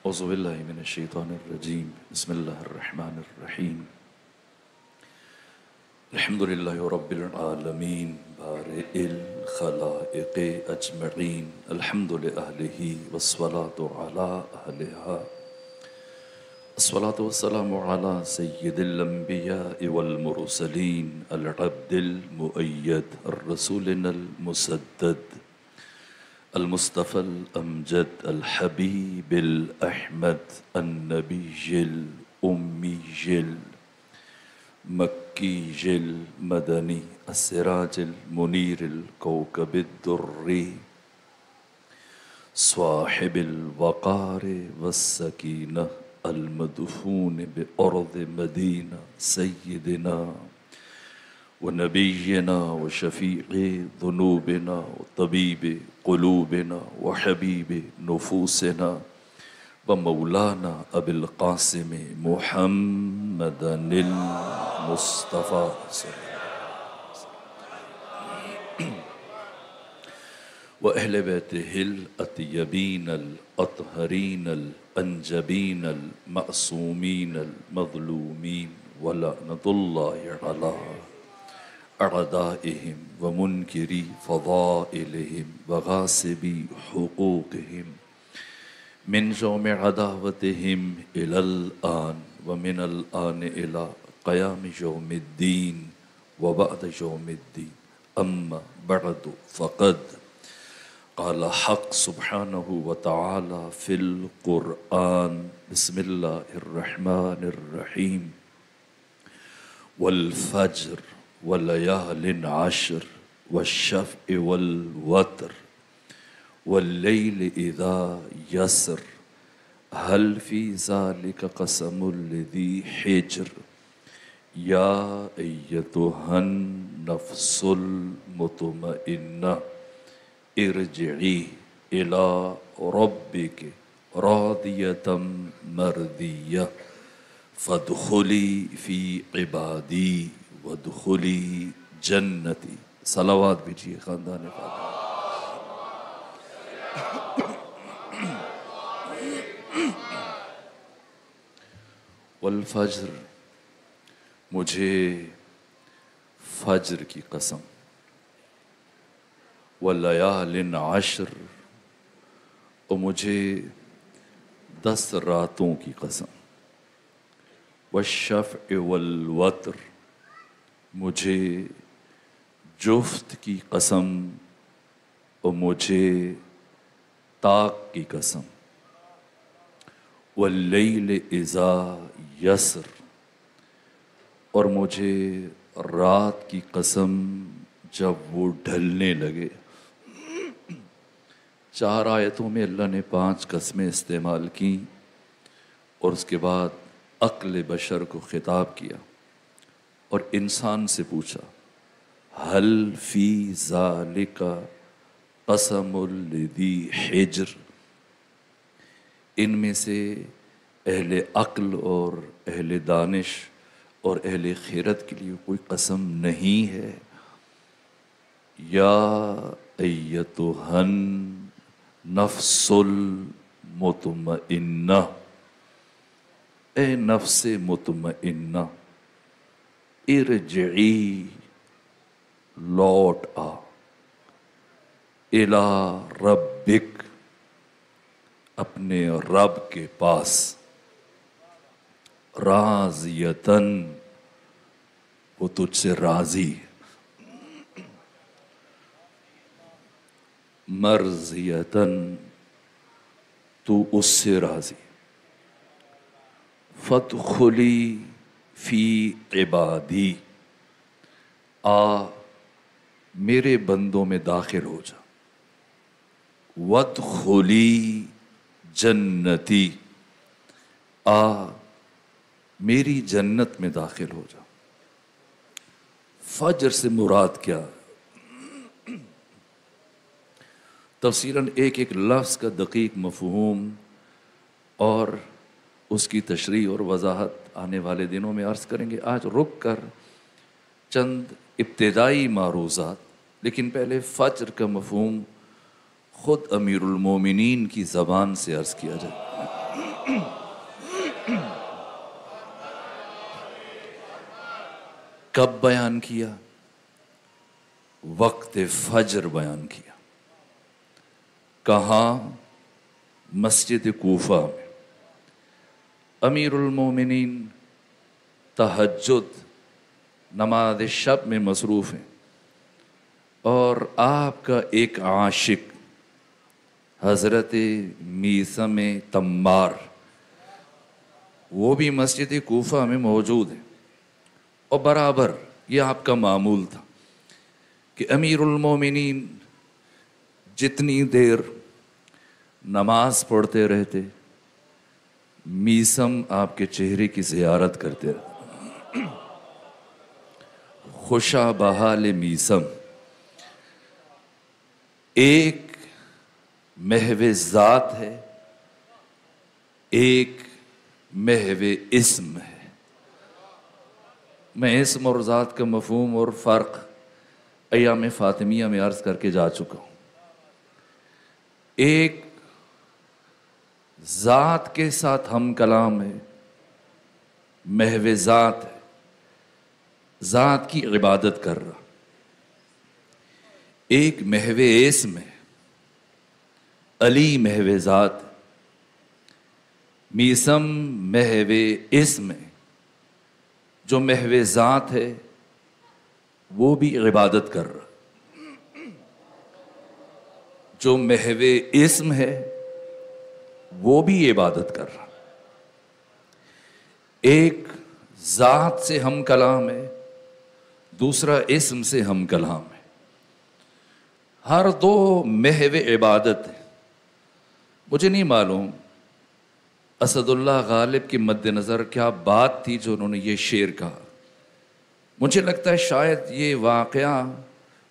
اعوذ باللہ من الشیطان الرجیم بسم اللہ الرحمن الرحیم الحمدللہ رب العالمین بارئ الخلائق اجمعین الحمد لأہلہ والصلاة علی اہلہا الصلاة والسلام علی سید الانبیاء والمرسلین العبد المؤید الرسولنا المسدد المصطفى الأمجد الحبيب الأحمد النبي الأمي المكي المدني السراج المنير الكوكب الدري صاحب الوقار والسكينة المدفون بأرض مدينة سيدنا ونبينا وشفيع ذنوبنا وطبيب قلوبنا وحبيب نفوسنا ومولانا أبي القاسم محمدا المصطفى وأهل بيته الأطيبين الأطهرين الأنجبين المعصومين المظلومين ولعنة الله على أعدائهم ومنكري فضائلهم وغاصبي حقوقهم من جوم عداوتهم إلى الآن ومن الآن إلى قيام يوم الدين وبعد يوم الدين أما بعد فقد قال حق سبحانه وتعالى في القرآن بسم الله الرحمن الرحيم والفجر وليال عشر والشفع والوتر والليل إذا يسر هل في ذلك قسم لذي حجر يا أيتها النفس المطمئنة ارجعي إلى ربك راضية مرضية فادخلي في عبادي وادخلی جنتی صلوات بھیجئے خاندان فاطمہ والفجر مجھے فجر کی قسم واللیال عشر اور مجھے 10 راتوں کی قسم والشفع والوتر مجھے جفت کی قسم اور مجھے طاق کی قسم واللیل اذا یسر اور مجھے رات کی قسم جب وہ ڈھلنے لگے 4 آیتوں میں اللہ نے 5 قسمیں استعمال کی اور اس کے بعد عقل بشر کو خطاب کیا اور انسان سے پوچھا حل فی ذالک قسم لذی حجر ان میں سے اہل عقل اور اہل دانش اور اہل خیرت کے لیے کوئی قسم نہیں ہے یا ایتھا النفس المطمئنہ اے نفس مطمئنہ ارجعی لوٹ آ الی ربک اپنے رب کے پاس راضیتن وہ تجھ سے راضی مرضیتن تو اس سے راضی فادخلی فی عبادی آ میرے بندوں میں داخل ہو جا وادخلی جنتی آ میری جنت میں داخل ہو جا فجر سے مراد کیا تفصیلاً ایک ایک لفظ کا دقیق مفہوم اور اس کی تشریح اور وضاحت آنے والے دنوں میں عرض کریں گے. آج رک کر چند ابتدائی معروضات لیکن پہلے فجر کا مفہوم خود امیر المومنین کی زبان سے عرض کیا جائے. کب بیان کیا؟ وقت فجر بیان کیا. کہاں؟ مسجد کوفہ میں. امیر المومنین تہجد نماز شب میں مصروف ہیں، اور آپ کا ایک عاشق حضرت میثم تمار وہ بھی مسجد کوفہ میں موجود ہیں. اور برابر یہ آپ کا معمول تھا کہ امیر المومنین جتنی دیر نماز پڑھتے رہتے میثم آپ کے چہرے کی زیارت کرتے رہتے. خوشا بحال میثم ایک محو ذات ہے، ایک محو اسم ہے. میں اسم اور ذات کا مفہوم اور فرق ایام فاطمیہ میں عرض کر کے جا چکا ہوں. ایک ذات کے ساتھ ہم کلام ہے، محو ذات ہے، ذات کی عبادت کر رہا. ایک محو اسم ہے، علی محو ذات. میثم محو اسم ہے، جو محو ذات ہے وہ بھی عبادت کر رہا. جو محو اسم ہے وہ بھی عبادت کر رہا. ایک ذات سے ہم کلام ہے، دوسرا اسم سے ہم کلام ہے. ہر دو محو عبادت ہے. مجھے نہیں معلوم اسد اللہ غالب کے مد نظر کیا بات تھی جو انہوں نے یہ شعر کہا. مجھے لگتا ہے شاید یہ واقعہ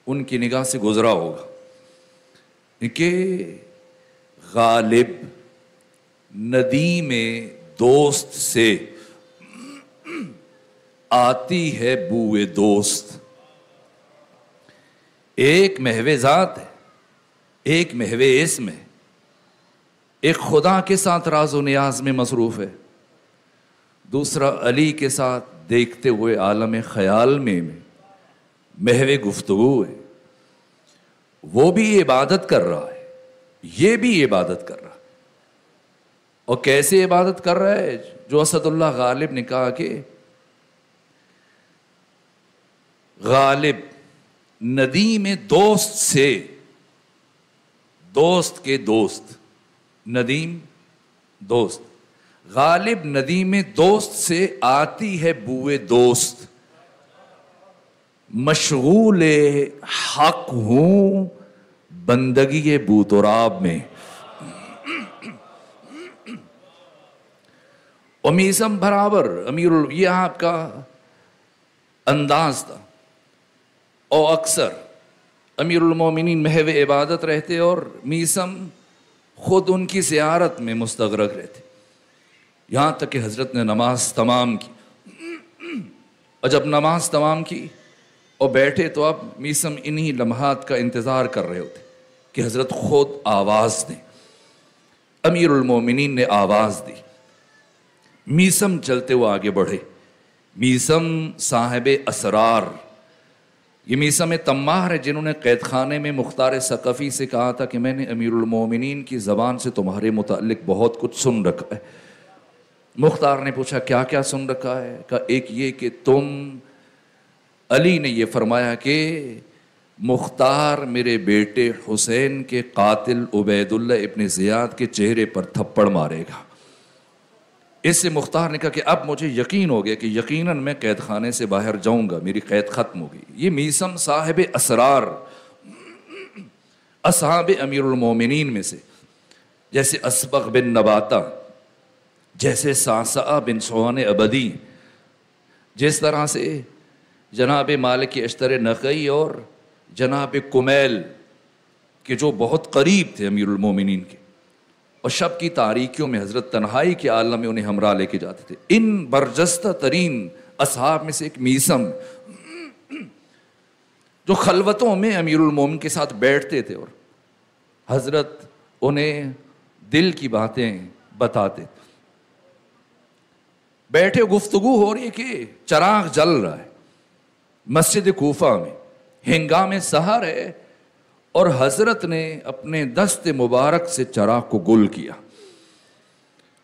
ان کی نگاہ سے گزرا ہوگا کہ غالب ندیم دوست سے آتی ہے بوئے دوست. ایک محو ذات ہے، ایک محو اسم ہے. ایک خدا کے ساتھ راز و نیاز میں مصروف ہے، دوسرا علی کے ساتھ دیکھتے ہوئے عالم خیال میں محو گفتگو ہے. وہ بھی عبادت کر رہا ہے، یہ بھی عبادت کر رہا ہے. اور کیسے عبادت کر رہا ہے؟ جو اسد اللہ غالب نے کہا کہ غالب ندیم دوست سے، دوست کے دوست، ندیم دوست، غالب ندیم دوست سے آتی ہے بوئے دوست. مشغول حق ہوں بندگی بوتراب میں. اور میثم برابر یہ آپ کا انداز تھا. اور اکثر امیر المومنین محو عبادت رہتے اور میثم خود ان کی زیارت میں مستغرق رہتے. یہاں تک کہ حضرت نے نماز تمام کی، اور جب نماز تمام کی اور بیٹھے تو اب میثم انہی لمحات کا انتظار کر رہے ہوتے کہ حضرت خود آواز دیں. امیر المومنین نے آواز دی، میثم چلتے ہوئے آگے بڑھے. میثم صاحب اسرار، یہ میثم تمار ہے جنہوں نے قید خانے میں مختار ثقفی سے کہا تھا کہ میں نے امیر المومنین کی زبان سے تمہارے متعلق بہت کچھ سن رکھا ہے. مختار نے پوچھا کیا کیا سن رکھا ہے؟ کہا ایک یہ کہ تم، علی نے یہ فرمایا کہ مختار میرے بیٹے حسین کے قاتل عبید اللہ ابن زیاد کے چہرے پر تھپڑ مارے گا. اس سے مختار نے کہا کہ اب مجھے یقین ہو گیا کہ یقیناً میں قید خانے سے باہر جاؤں گا، میری قید ختم ہوگی. یہ میثم صاحب اسرار اصحاب امیر المومنین میں سے، جیسے اسبغ بن نباتہ، جیسے صعصعہ بن سوان ابدی، جس طرح سے جناب مالک اشتر نقی اور جناب کمیل کہ جو بہت قریب تھے امیر المومنین کے، اور شب کی تاریکیوں میں حضرت تنہائی کے عالم میں انہیں ہمراہ لے کے جاتے تھے. ان برجستہ ترین اصحاب میں سے ایک میثم جو خلوتوں میں امیر المومنین کے ساتھ بیٹھتے تھے اور حضرت انہیں دل کی باتیں بتاتے تھے. بیٹھے گفتگو ہو رہی ہے کہ چراغ جل رہا ہے مسجد کوفہ میں، ہنگام سحر ہے، اور حضرت نے اپنے دست مبارک سے چراغ کو گل کیا.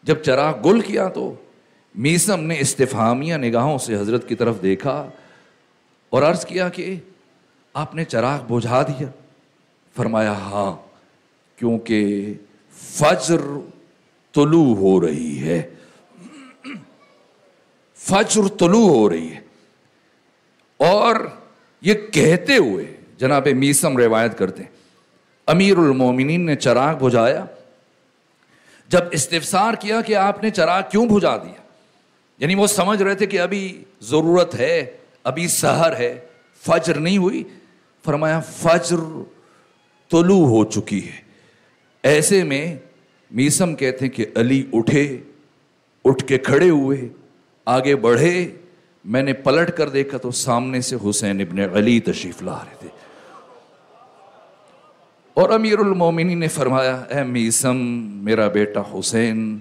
جب چراغ گل کیا تو میثم نے استفہامیہ نگاہوں سے حضرت کی طرف دیکھا اور عرض کیا کہ آپ نے چراغ بجھا دیا؟ فرمایا ہاں، کیونکہ فجر طلوع ہو رہی ہے، فجر طلوع ہو رہی ہے. اور یہ کہتے ہوئے جناب میثم روایت کرتے ہیں امیر المومنین نے چراغ بجھایا. جب استفسار کیا کہ آپ نے چراغ کیوں بجھا دیا، یعنی وہ سمجھ رہے تھے کہ ابھی ضرورت ہے، ابھی سحر ہے، فجر نہیں ہوئی. فرمایا فجر طلوع ہو چکی ہے. ایسے میں میثم کہتے ہیں کہ علی اٹھے، اٹھ کے کھڑے ہوئے، آگے بڑھے. میں نے پلٹ کر دیکھا تو سامنے سے حسین ابن علی تشریف لا رہے تھے. اور امیر المومنین نے فرمایا اے میثم، میرا بیٹا حسین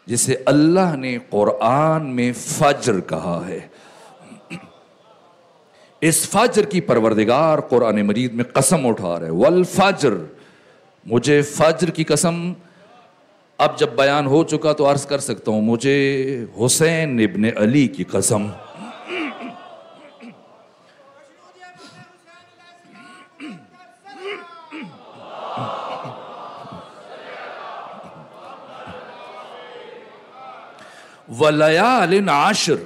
جسے اللہ نے قرآن میں فجر کہا ہے، اس فجر کی پروردگار قرآن مجید میں قسم اٹھا رہے، والفجر، مجھے فجر کی قسم. اب جب بیان ہو چکا تو عرض کر سکتا ہوں، مجھے حسین ابن علی کی قسم. وَلَيَالٍ عَشْرٍ،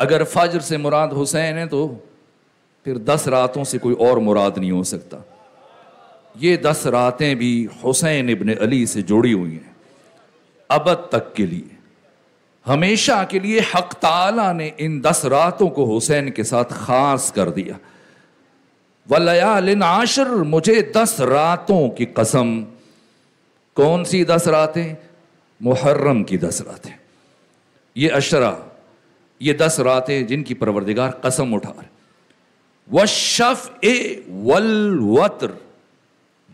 اگر فجر سے مراد حسین ہے تو پھر 10 راتوں سے کوئی اور مراد نہیں ہو سکتا. یہ 10 راتیں بھی حسین ابن علی سے جڑی ہوئی ہیں ابد تک کے لیے، ہمیشہ کے لیے. حق تعالیٰ نے ان 10 راتوں کو حسین کے ساتھ خاص کر دیا. وَلَيَالٍ عَشْرٍ، مجھے 10 راتوں کی قسم. کون سی 10 راتیں؟ محرم کی 10 راتیں. یہ عشرہ، یہ 10 راتیں جن کی پروردگار قسم اٹھا رہے. وَالشَّفْعِ وَالْوَتْرِ،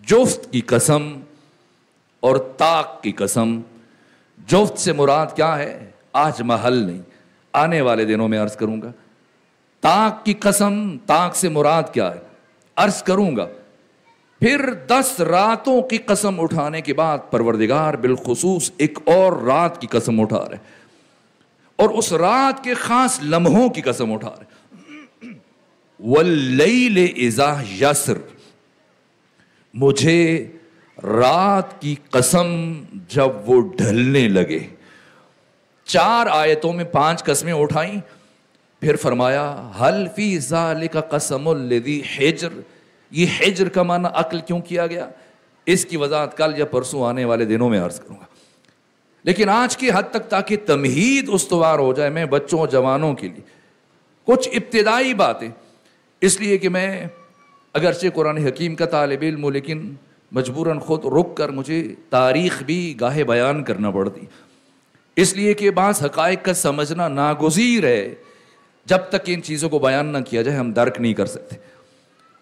جفت کی قسم اور طاق کی قسم. جفت سے مراد کیا ہے آج محل نہیں، آنے والے دنوں میں عرض کروں گا. طاق کی قسم، طاق سے مراد کیا ہے عرض کروں گا. پھر 10 راتوں کی قسم اٹھانے کے بعد پروردگار بالخصوص ایک اور رات کی قسم اٹھا رہے، اور اس رات کے خاص لمحوں کی قسم اٹھا رہے. واللیل اذا یسر، مجھے رات کی قسم جب وہ ڈھلنے لگے. 4 آیتوں میں 5 قسمیں اٹھائیں. پھر فرمایا حل فی ذالک قسم الذی حجر. یہ حجر کا معنی عقل کیوں کیا گیا، اس کی وضاحت کل یا پرسوں آنے والے دنوں میں عرض کروں گا. لیکن آج کی حد تک تاکہ تمہید استوار ہو جائے، میں بچوں اور جوانوں کے لیے کچھ ابتدائی باتیں، اس لیے کہ میں اگرچہ قرآن حکیم کا طالب علم ہوں لیکن مجبوراً خود رک کر مجھے تاریخ بھی گاہے بیان کرنا پڑتی، اس لیے کہ بعض حقائق کا سمجھنا ناگزیر ہے. جب تک ان چیزوں کو بیان نہ کیا جائے ہم درک نہیں کر سکتے.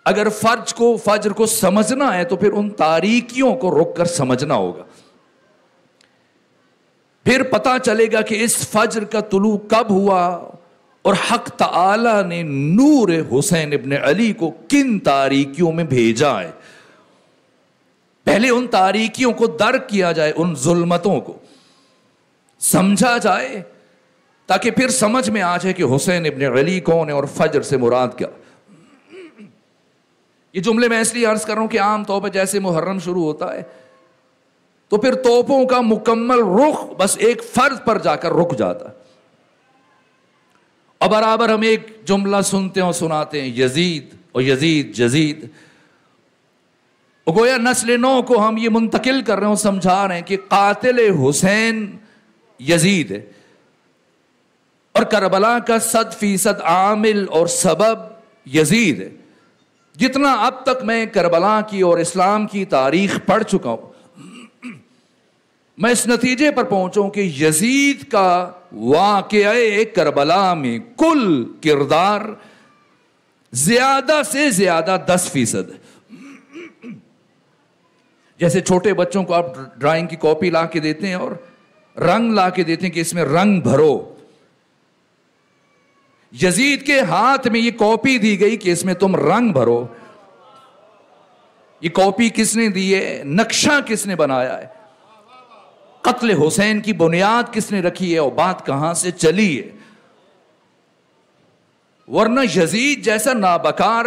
اگر فجر کو سمجھنا ہے تو پھر ان تاریکیوں کو رک کر سمجھنا ہوگا. پھر پتا چلے گا کہ اس فجر کا طلوع کب ہوا اور حق تعالی نے نور حسین ابن علی کو کن تاریکیوں میں بھیجا ہے. پہلے ان تاریکیوں کو درک کیا جائے، ان ظلمتوں کو سمجھا جائے تاکہ پھر سمجھ میں آ جائے کہ حسین ابن علی کون ہے اور فجر سے مراد کیا. یہ جملے میں اس لیے عرض کر رہا ہوں کہ عام طور پہ جیسے محرم شروع ہوتا ہے تو پھر توپوں کا مکمل رخ بس ایک فرد پر جا کر رک جاتا. اور برابر ہم ایک جملہ سنتے ہیں اور سناتے ہیں، یزید اور یزید جزید. گویا نسل نو کو ہم یہ منتقل کر رہے ہیں، سمجھا رہے ہیں کہ قاتل حسین یزید ہے اور کربلا کا 100% عامل اور سبب یزید ہے. جتنا اب تک میں کربلا کی اور اسلام کی تاریخ پڑھ چکا ہوں، میں اس نتیجے پر پہنچا کہ یزید کا واقعہ کربلا میں کل کردار زیادہ سے زیادہ 10%. جیسے چھوٹے بچوں کو آپ ڈرائنگ کی کاپی لا کے دیتے ہیں اور رنگ لا کے دیتے ہیں کہ اس میں رنگ بھرو. یزید کے ہاتھ میں یہ کاپی دی گئی کہ اس میں تم رنگ بھرو. یہ کاپی کس نے دی ہے؟ نقشہ کس نے بنایا ہے؟ قتل حسین کی بنیاد کس نے رکھی ہے اور بات کہاں سے چلی ہے؟ ورنہ یزید جیسا نابکار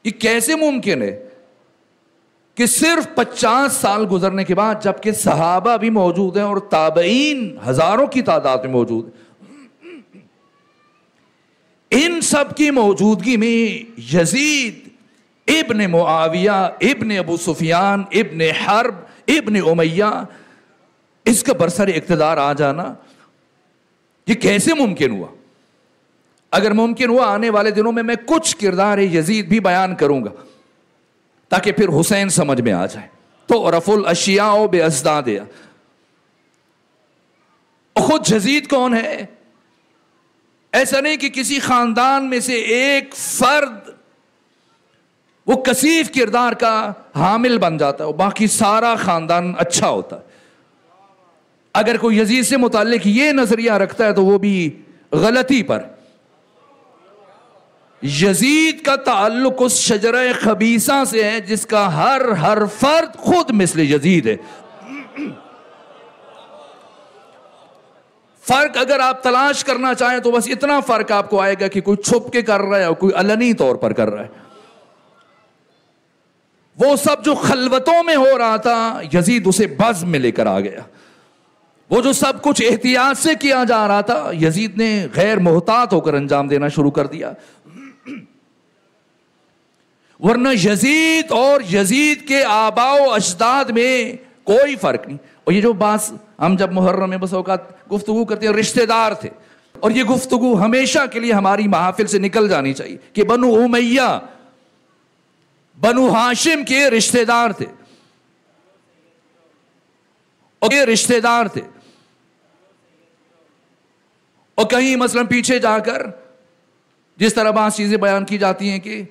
یہ کیسے ممکن ہے کہ صرف 50 سال گزرنے کے بعد، جبکہ صحابہ بھی موجود ہیں اور تابعین ہزاروں کی تعداد میں موجود ہیں، ان سب کی موجودگی میں یزید ابن معاویہ ابن ابو سفیان ابن حرب ابن امیہ اس کا برسر اقتدار آ جانا یہ کیسے ممکن ہوا؟ اگر ممکن ہوا آنے والے دنوں میں کچھ کردار یزید بھی بیان کروں گا تاکہ پھر حسین سمجھ میں آ جائے. تو رف الاشیاء بازدادها. خود یزید کون ہے؟ ایسا نہیں کہ کسی خاندان میں سے ایک فرد وہ کثیف کردار کا حامل بن جاتا ہے اور باقی سارا خاندان اچھا ہوتا ہے. اگر کوئی یزید سے متعلق یہ نظریہ رکھتا ہے تو وہ بھی غلطی پر. یزید کا تعلق اس شجرہ خبیثہ سے ہے جس کا ہر فرد خود مثل یزید ہے. فرق اگر آپ تلاش کرنا چاہیں تو بس اتنا فرق آپ کو آئے گا کہ کوئی چھپ کے کر رہا ہے اور کوئی علنی طور پر کر رہا ہے. وہ سب جو خلوتوں میں ہو رہا تھا یزید اسے بزم میں لے کر آ گیا. وہ جو سب کچھ احتیاط سے کیا جا رہا تھا یزید نے غیر محتاط ہو کر انجام دینا شروع کر دیا. ورنہ یزید اور یزید کے آباء و اجداد میں کوئی فرق نہیں. اور یہ جو بات ہم جب محرم میں بس اوقات گفتگو کرتے ہیں رشتہ دار تھے، اور یہ گفتگو ہمیشہ کے لیے ہماری محافل سے نکل جانی چاہیے کہ بنو امیہ بنو ہاشم کے رشتہ دار تھے، اور یہ رشتہ دار تھے. اور کہیں مثلا پیچھے جا کر جس طرح بعض چیزیں بیان کی جاتی ہیں کہ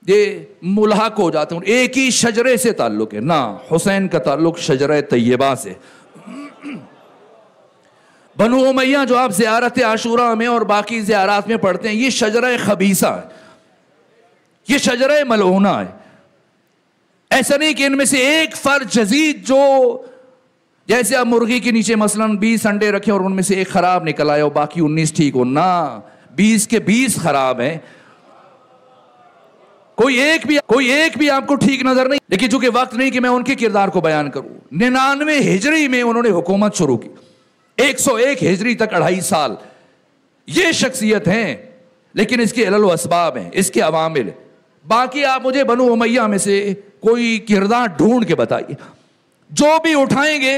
یہ ملحق ہو جاتے ہیں، ایک ہی شجرے سے تعلق ہے. نہ، حسین کا تعلق شجرہ طیبہ سے. بنو امیہ جو آپ زیارت عاشوراء میں اور باقی زیارات میں پڑھتے ہیں یہ شجرہ خبیثہ ہے، یہ شجرہ ملعونہ ہے. ایسا نہیں کہ ان میں سے ایک فرد یزید جو جیسے آپ مرغی کے نیچے مثلا 20 انڈے رکھیں اور ان میں سے ایک خراب نکل آئے اور باقی 19 ٹھیک ہو. نہ، 20 کے 20 خراب ہیں. کوئی ایک بھی آپ کو ٹھیک نظر نہیں. لیکن چونکہ وقت نہیں کہ میں ان کے کردار کو بیان کروں. 99 ہجری میں انہوں نے حکومت شروع کی، 101 ہجری تک 2.5 سال. یہ شخصیت ہیں، لیکن اس کے علل و اسباب ہیں، اس کے عوامل ہیں. باقی آپ مجھے بنو امیہ میں سے کوئی کردار ڈھونڈ کے بتائیے، جو بھی اٹھائیں گے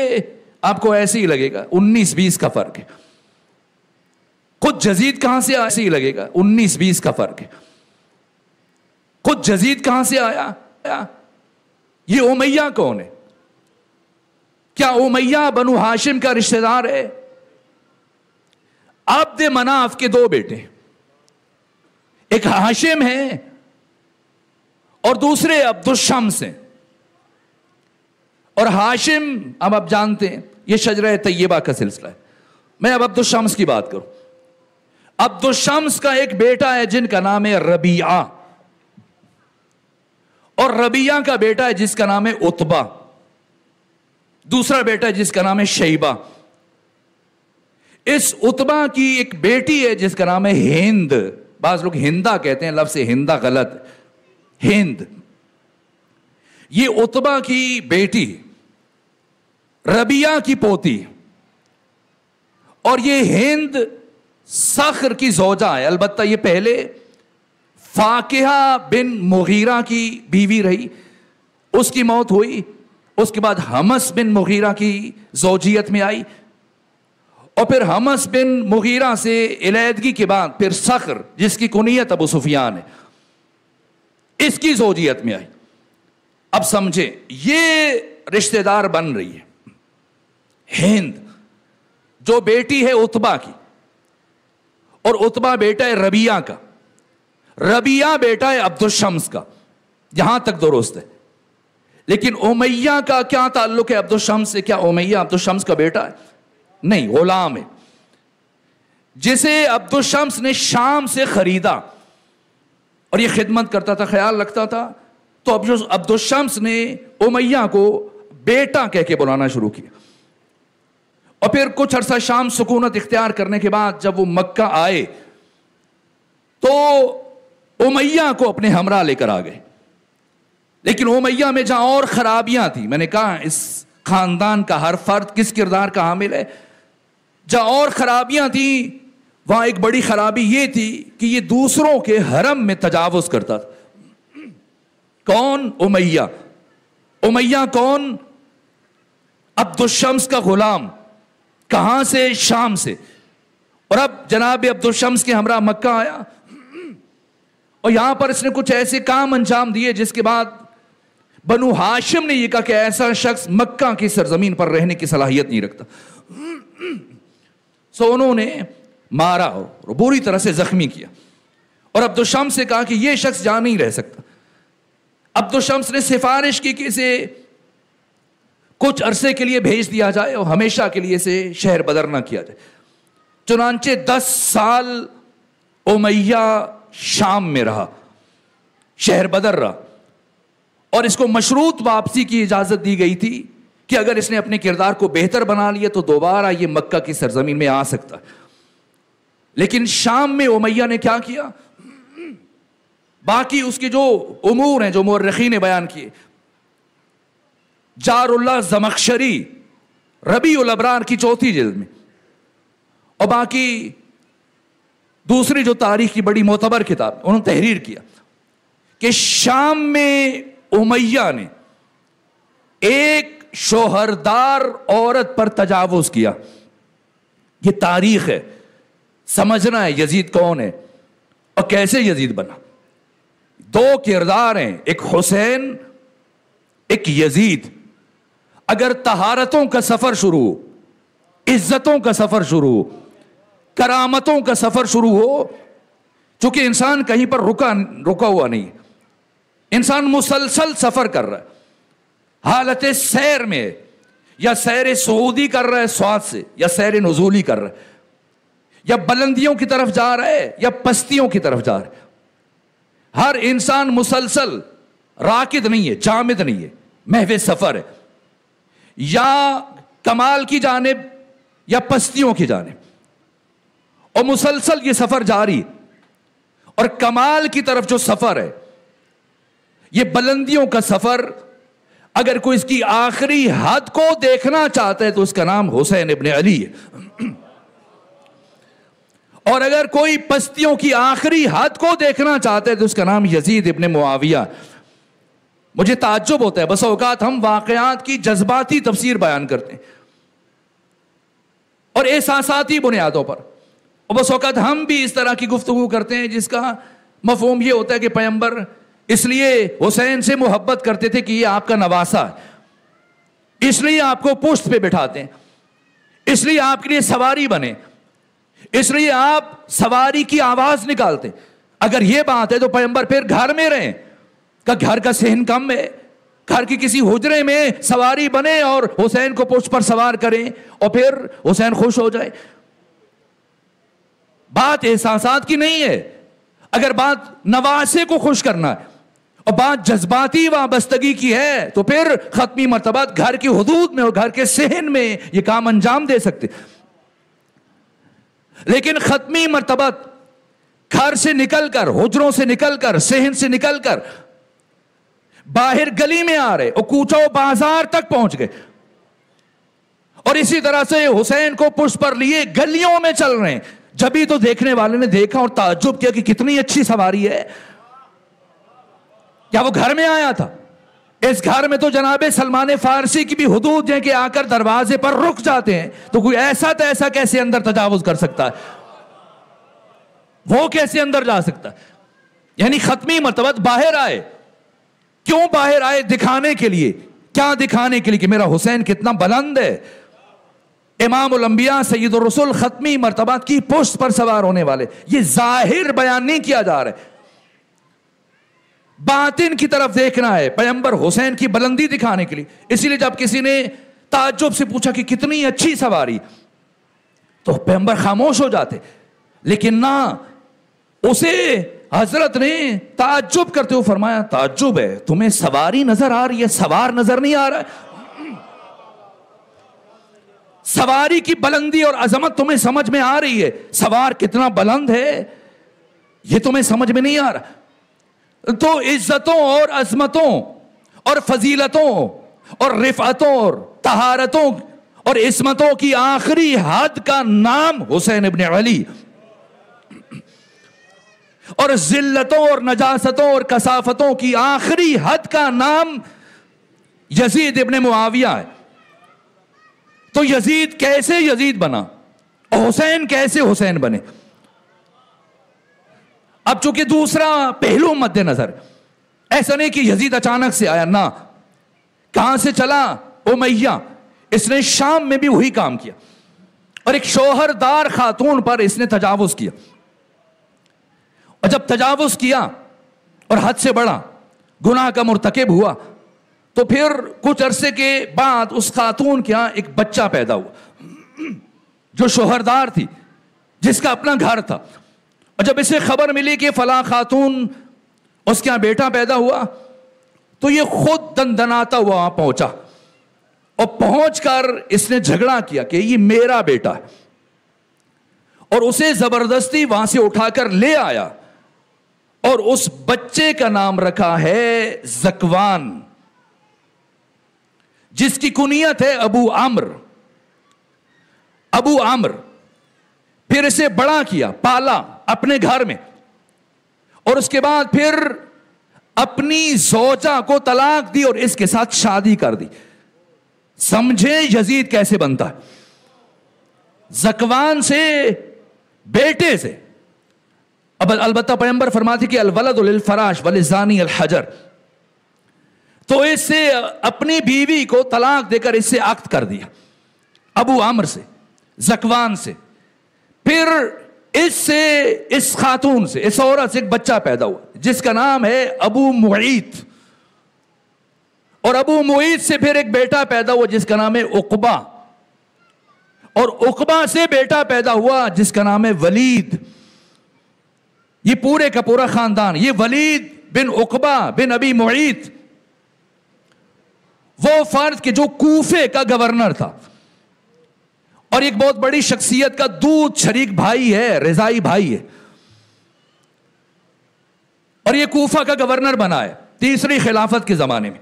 آپ کو ایسے ہی لگے گا 19-20 کا فرق ہے. خود یزید کہاں سے ایسے ہی لگے گا 19-20 کا فرق ہے. خود یزید کہاں سے آیا؟ یہ امیہ کون ہے؟ کیا امیہ بنو ہاشم کا رشتہ دار ہے؟ عبد مناف کے 2 بیٹے، ایک ہاشم ہے اور دوسرے عبد الشمس ہیں. اور ہاشم اب آپ جانتے ہیں یہ شجرہ طیبہ کا سلسلہ ہے. میں اب عبد الشمس کی بات کروں. عبد الشمس کا ایک بیٹا ہے جن کا نام ہے ربیعہ، اور ربیعہ کا بیٹا ہے جس کا نام ہے عتبہ. دوسرا بیٹا ہے جس کا نام ہے شیبہ. اس عتبہ کی ایک بیٹی ہے جس کا نام ہے ہند. بعض لوگ ہندا کہتے ہیں، لفظ ہندا غلط، ہند. یہ عتبہ کی بیٹی، ربیعہ کی پوتی، اور یہ ہند صخر کی زوجہ ہے. البتہ یہ پہلے فاقہہ بن مغیرہ کی بیوی رہی، اس کی موت ہوئی. اس کے بعد حمس بن مغیرہ کی زوجیت میں آئی، اور پھر حمس بن مغیرہ سے علیحدگی کے بعد پھر صخر جس کی کنیت ابو سفیان ہے اس کی زوجیت میں آئی. اب سمجھیں یہ رشتہ دار بن رہی ہے ہند جو بیٹی ہے عتبہ کی، اور عتبہ بیٹا ہے ربیعہ کا. ربیعہ بیٹا ہے عبد الشمس کا، یہاں تک درست ہے، لیکن امیہ کا کیا تعلق ہے عبد الشمس سے؟ کیا امیہ عبد الشمس کا بیٹا ہے؟ نہیں، غلام ہے جسے عبد الشمس نے شام سے خریدا اور یہ خدمت کرتا تھا، خیال رکھتا تھا، تو اب جو عبد الشمس نے امیہ کو بیٹا کہہ کے بلانا شروع کیا، اور پھر کچھ عرصہ شام سکونت اختیار کرنے کے بعد جب وہ مکہ آئے تو امیہ کو اپنے ہمراہ لے کر آ گئے، لیکن امیہ میں جہاں اور خرابیاں تھیں، میں نے کہا اس خاندان کا ہر فرد کس کردار کا حامل ہے، جہاں اور خرابیاں تھیں وہاں ایک بڑی خرابی یہ تھی کہ یہ دوسروں کے حرم میں تجاوز کرتا تھا۔ کون؟ امیہ۔ امیہ کون؟ عبد الشمس کا غلام۔ کہاں سے؟ شام سے۔ اور اب جناب عبد الشمس کے ہمراہ مکہ آیا اور یہاں پر اس نے کچھ ایسے کام انجام دیے جس کے بعد بنو ہاشم نے یہ کہا کہ ایسا شخص مکہ کی سرزمین پر رہنے کی صلاحیت نہیں رکھتا، سو انہوں نے مارا اور بری طرح سے زخمی کیا، اور عبد الشمس سے کہا کہ یہ شخص جہاں نہیں رہ سکتا۔ عبد الشمس نے سفارش کی کہ اسے کچھ عرصے کے لیے بھیج دیا جائے اور ہمیشہ کے لیے اسے شہر بدر نہ کیا جائے۔ چنانچہ 10 سال امیہ شام میں رہا، شہر بدر رہا، اور اس کو مشروط واپسی کی اجازت دی گئی تھی کہ اگر اس نے اپنے کردار کو بہتر بنا لیا تو دوبارہ یہ مکہ کی سرزمین میں آ سکتا۔ لیکن شام میں امیہ نے کیا کیا؟ باقی اس کے جو امور ہیں جو مورخین نے بیان کیے، جار اللہ زمخشری ربیع الابرار کی 4 جلد میں، اور باقی دوسری جو تاریخ کی بڑی معتبر کتاب، انہوں نے تحریر کیا کہ شام میں امیہ نے ایک شوہردار عورت پر تجاوز کیا۔ یہ تاریخ ہے، سمجھنا ہے یزید کون ہے اور کیسے یزید بنا۔ 2 کردار ہیں، ایک حسین، ایک یزید۔ اگر طہارتوں کا سفر شروع ہو، عزتوں کا سفر شروع ہو، کرامتوں کا سفر شروع ہو، چونکہ انسان کہیں پر رکا ہوا نہیں، انسان مسلسل سفر کر رہا ہے، حالت سیر میں، یا سیر صعودی کر رہا ہے سواد سے، یا سیر نزولی کر رہا ہے، یا بلندیوں کی طرف جا رہا ہے یا پستیوں کی طرف جا رہا ہے۔ ہر انسان مسلسل راکد نہیں ہے، جامد نہیں ہے، محو سفر ہے، یا کمال کی جانب یا پستیوں کی جانب، اور مسلسل یہ سفر جاری۔ اور کمال کی طرف جو سفر ہے، یہ بلندیوں کا سفر، اگر کوئی اس کی آخری حد کو دیکھنا چاہتا ہے تو اس کا نام حسین ابن علی ہے، اور اگر کوئی پستیوں کی آخری حد کو دیکھنا چاہتا ہے تو اس کا نام یزید ابن معاویہ۔ مجھے تعجب ہوتا ہے، بس اوقات ہم واقعات کی جذباتی تفسیر بیان کرتے ہیں اور احساساتی بنیادوں پر، اور بس اوقات ہم بھی اس طرح کی گفتگو کرتے ہیں جس کا مفہوم یہ ہوتا ہے کہ پیغمبر اس لیے حسین سے محبت کرتے تھے کہ یہ آپ کا نواسا ہے، اس لیے آپ کو پشت پہ بٹھاتے ہیں، اس لیے آپ کے لیے سواری بنے، اس لیے آپ سواری کی آواز نکالتے۔ اگر یہ بات ہے تو پیغمبر پھر گھر میں رہیں، کہ گھر کا صحن کم ہے، گھر کی کسی حجرے میں سواری بنے اور حسین کو پشت پر سوار کریں اور پھر حسین خوش ہو جائے۔ بات احساسات کی نہیں ہے۔ اگر بات نواسے کو خوش کرنا ہے اور بات جذباتی وابستگی کی ہے تو پھر ختمی مرتبہ گھر کی حدود میں اور گھر کے صحن میں یہ کام انجام دے سکتے، لیکن ختمی مرتبہ گھر سے نکل کر، حجروں سے نکل کر، صحن سے نکل کر باہر گلی میں آ رہے اور کوچہ و بازار تک پہنچ گئے، اور اسی طرح سے حسین کو پشت پر لیے گلیوں میں چل رہے ہیں۔ جبھی تو دیکھنے والے نے دیکھا اور تعجب کیا کہ کتنی اچھی سواری ہے۔ کیا وہ گھر میں آیا تھا؟ اس گھر میں تو جناب سلمان فارسی کی بھی حدود ہیں کہ آ کر دروازے پر رک جاتے ہیں، تو کوئی ایسا تیسا کیسے اندر تجاوز کر سکتا ہے؟ وہ کیسے اندر جا سکتا ہے؟ یعنی ختمی مرتبہ باہر آئے۔ کیوں باہر آئے؟ دکھانے کے لیے۔ کیا دکھانے کے لیے؟ کہ میرا حسین کتنا بلند ہے۔ امام الانبیاء سید الرسول ختمی مرتبہ کی پشت پر سوار ہونے والے، یہ ظاہر بیان نہیں کیا جا رہا ہے، باطن کی طرف دیکھنا ہے پیغمبر حسین کی بلندی دکھانے کے لیے. اسی لیے جب کسی نے تعجب سے پوچھا کہ کتنی اچھی سواری, تو پیغمبر خاموش ہو جاتے, لیکن نہ, اسے حضرت نے تعجب کرتے ہوئے فرمایا تعجب ہے, تمہیں سواری نظر آ رہی ہے, سوار نظر نہیں آ رہا ہے. سواری کی بلندی اور عظمت تمہیں سمجھ میں آ رہی ہے, سوار کتنا بلند ہے یہ تمہیں سمجھ میں نہیں آ رہا. تو عزتوں اور عظمتوں اور فضیلتوں اور رفعتوں اور طہارتوں اور عصمتوں کی آخری حد کا نام حسین ابن علی, اور ذلتوں اور نجاستوں اور کثافتوں کی آخری حد کا نام یزید ابن معاویہ ہے. تو یزید کیسے یزید بنا اور حسین کیسے حسین بنے؟ اب چونکہ دوسرا پہلو مد نظر, ایسا نہیں کہ یزید اچانک سے آیا, نہ, کہاں سے چلا؟ امیہ. اس نے شام میں بھی وہی کام کیا, اور ایک شوہردار خاتون پر اس نے تجاوز کیا, اور جب تجاوز کیا اور حد سے بڑا گناہ کا مرتکب ہوا, تو پھر کچھ عرصے کے بعد اس خاتون کے یہاں ایک بچہ پیدا ہوا جو شوہردار تھی, جس کا اپنا گھر تھا. اور جب اسے خبر ملی کہ فلاں خاتون اس کے یہاں بیٹا پیدا ہوا, تو یہ خود دندناتا ہوا وہاں پہنچا, اور پہنچ کر اس نے جھگڑا کیا کہ یہ میرا بیٹا ہے, اور اسے زبردستی وہاں سے اٹھا کر لے آیا, اور اس بچے کا نام رکھا ہے زکوان, جس کی کنیت ہے ابو عمرو. ابو عمرو. پھر اسے بڑا کیا, پالا اپنے گھر میں, اور اس کے بعد پھر اپنی زوجہ کو طلاق دی اور اس کے ساتھ شادی کر دی. سمجھے یزید کیسے بنتا ہے؟ زکوان سے, بیٹے سے. اب البتہ پیغمبر فرماتے کہ الولد للفراش وللزانی الحجر, تو اس سے اپنی بیوی کو طلاق دے کر اس سے عقد کر دیا, ابو عمرو سے, زکوان سے. پھر اس سے, اس خاتون سے, اس عورت سے ایک بچہ پیدا ہوا جس کا نام ہے ابو معیط, اور ابو معیط سے پھر ایک بیٹا پیدا ہوا جس کا نام ہے عقبہ, اور عقبہ سے بیٹا پیدا ہوا جس کا نام ہے ولید. یہ پورے کا پورا خاندان, یہ ولید بن عقبہ بن ابی معیط, وہ فرد کہ جو کوفے کا گورنر تھا, اور ایک بہت بڑی شخصیت کا دودھ شریک بھائی ہے, رضائی بھائی ہے, اور یہ کوفہ کا گورنر بنا ہے تیسری خلافت کے زمانے میں.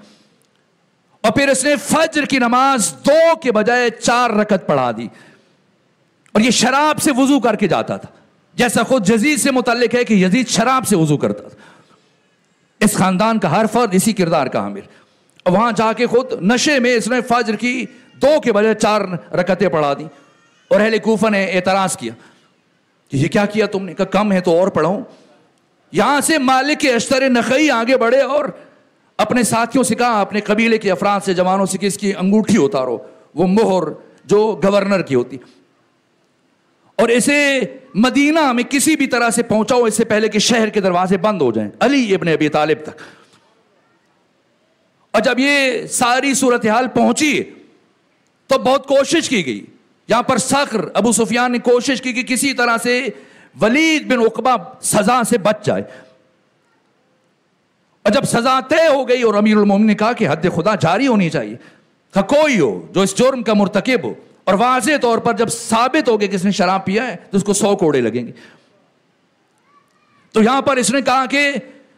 اور پھر اس نے فجر کی نماز 2 کے بجائے 4 رکعت پڑھا دی, اور یہ شراب سے وضو کر کے جاتا تھا, جیسا خود یزید سے متعلق ہے کہ یزید شراب سے وضو کرتا تھا. اس خاندان کا ہر فرد اسی کردار کا حامل. اور وہاں جا کے خود نشے میں اس نے فجر کی 2 کے بجائے 4 رکعتیں پڑھا دی, اور اہل کوفہ نے اعتراض کیا کہ یہ کیا کیا تم نے؟ کہا کم ہے تو اور پڑھاؤں. یہاں سے مالک اشتر نخعی آگے بڑھے اور اپنے ساتھیوں سے کہا, اپنے قبیلے کے افراد سے, جوانوں سے, کہ اس کی انگوٹھی اتارو, وہ مہر جو گورنر کی ہوتی, اور اسے مدینہ میں کسی بھی طرح سے پہنچاؤ اس سے پہلے کہ شہر کے دروازے بند ہو جائیں, علی ابن ابی طالب تک. اور جب یہ ساری صورتحال پہنچی تو بہت کوشش کی گئی. یہاں پر صخر ابو سفیان نے کوشش کی کہ کسی طرح سے ولید بن عقبہ سزا سے بچ جائے. اور جب سزا طے ہو گئی اور امیر المومنین نے کہا کہ حد خدا جاری ہونی چاہیے, کہا کوئی ہو جو اس جرم کا مرتکب ہو, اور واضح طور پر جب ثابت ہو گیا کہ اس نے شراب پیا ہے تو اس کو 100 کوڑے لگیں گے. تو یہاں پر اس نے کہا کہ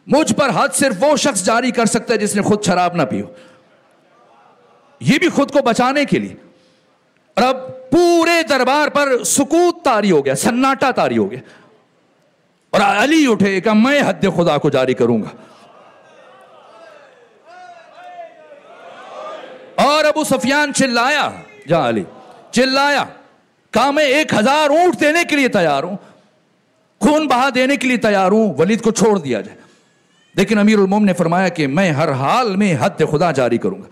مجھ پر حد صرف وہ شخص جاری کر سکتا ہے جس نے خود شراب نہ پی ہو, یہ بھی خود کو بچانے کے لیے. اور اب پورے دربار پر سکوت طاری ہو گیا, سناٹا طاری ہو گیا, اور علی اٹھے کہ میں حد خدا کو جاری کروں گا. اور ابو سفیان چلایا, جہاں علی چلایا, کہا میں 1000 اونٹ دینے کے لیے تیار ہوں, خون بہا دینے کے لیے تیار ہوں, ولید کو چھوڑ دیا جائے. لیکن امیر المومنین نے فرمایا کہ میں ہر حال میں حد خدا جاری کروں گا.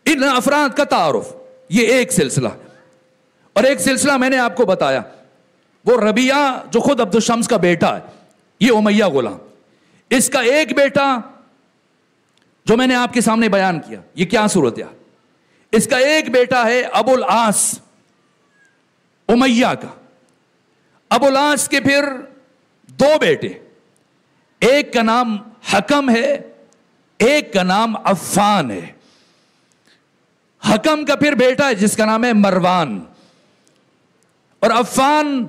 ان افراد کا تعارف یہ ایک سلسلہ, اور ایک سلسلہ میں نے آپ کو بتایا, وہ ربیعہ جو خود عبد الشمس کا بیٹا ہے, یہ امیہ غلام. اس کا ایک بیٹا جو میں نے آپ کے سامنے بیان کیا، یہ کیا صورتحال، اس کا ایک بیٹا ہے ابو العاص امیہ کا. ابو العاص کے پھر دو بیٹے، ایک کا نام حکم ہے، ایک کا نام عفان ہے. حکم کا پھر بیٹا ہے جس کا نام ہے مروان، اور عفان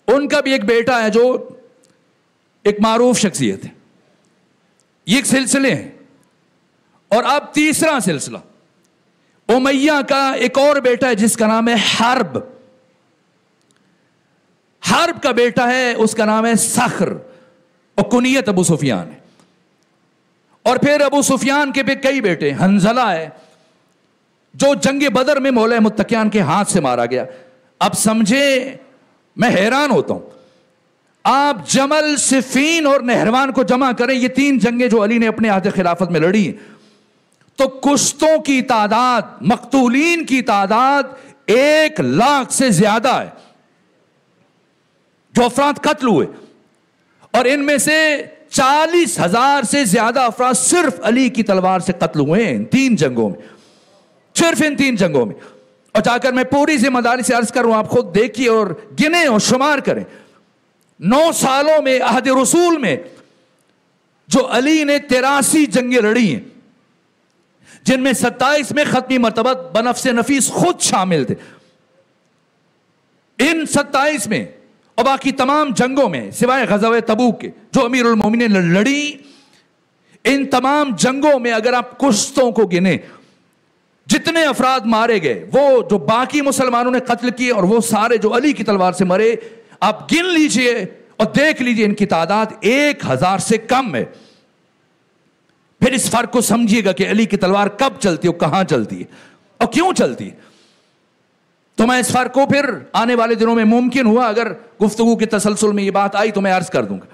ان کا بھی ایک بیٹا ہے جو ایک معروف شخصیت ہے. یہ ایک سلسلے ہیں. اور اب تیسرا سلسلہ، امیہ کا ایک اور بیٹا ہے جس کا نام ہے حرب. حرب کا بیٹا ہے، اس کا نام ہے صخر، اور کنیت ابو سفیان ہے. اور پھر ابو سفیان کے بھی کئی بیٹے، حنظلہ ہے جو جنگ بدر میں مولا متقیان کے ہاتھ سے مارا گیا. اب سمجھے، میں حیران ہوتا ہوں، آپ جمل، صفین اور نہروان کو جمع کریں، یہ تین جنگیں جو علی نے اپنے عہد خلافت میں لڑی، تو کشتوں کی تعداد، مقتولین کی تعداد 1,00,000 سے زیادہ ہے جو افراد قتل ہوئے. اور ان میں سے 40,000 سے زیادہ افراد صرف علی کی تلوار سے قتل ہوئے ہیں ان تین جنگوں میں، صرف ان تین جنگوں میں. اور جا کر میں پوری ذمہ داری سے عرض کروں، آپ خود دیکھیے اور گنیں اور شمار کریں. 9 سالوں میں عہد رسول میں جو علی نے 83 جنگیں لڑی ہیں، جن میں 27 میں ختمی مرتبہ بنفس نفیس خود شامل تھے. ان 27 میں اور باقی تمام جنگوں میں سوائے غزوہ تبوک کے جو امیر المومنین نے لڑی، ان تمام جنگوں میں اگر آپ کشتوں کو گنیں، جتنے افراد مارے گئے، وہ جو باقی مسلمانوں نے قتل کیے اور وہ سارے جو علی کی تلوار سے مرے، آپ گن لیجئے اور دیکھ لیجئے ان کی تعداد 1,000 سے کم ہے. پھر اس فرق کو سمجھیے گا کہ علی کی تلوار کب چلتی ہے اور کہاں چلتی ہے اور کیوں چلتی ہے. تو میں اس فرق کو پھر آنے والے دنوں میں ممکن ہوا اگر گفتگو کے تسلسل میں یہ بات آئی تو میں عرض کر دوں گا.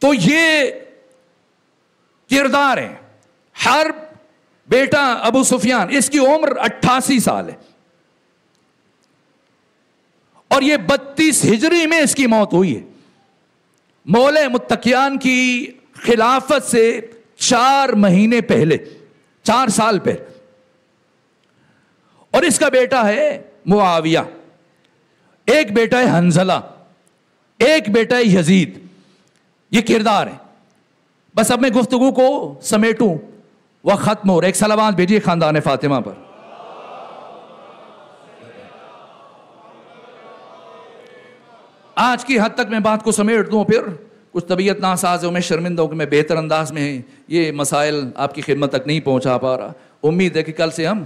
تو یہ کردار ہیں. حرب بیٹا ابو سفیان، اس کی عمر 88 سال ہے اور یہ 32 ہجری میں اس کی موت ہوئی ہے. مولا متقیان کی خلافت سے 4 مہینے پہلے، 4 سال پہلے. اور اس کا بیٹا ہے معاویہ، ایک بیٹا ہے حنظلہ، ایک بیٹا ہے یزید. یہ کردار ہے. بس اب میں گفتگو کو سمیٹوں، وہ ختم ہو رہا ہے. ایک صلوات بھیجیے خاندان فاطمہ پر. آج کی حد تک میں بات کو سمیٹ دوں، پھر کچھ طبیعت ناساز ہے، میں شرمندہ ہوں کہ میں بہتر انداز میں یہ مسائل آپ کی خدمت تک نہیں پہنچا پا رہا. امید ہے کہ کل سے ہم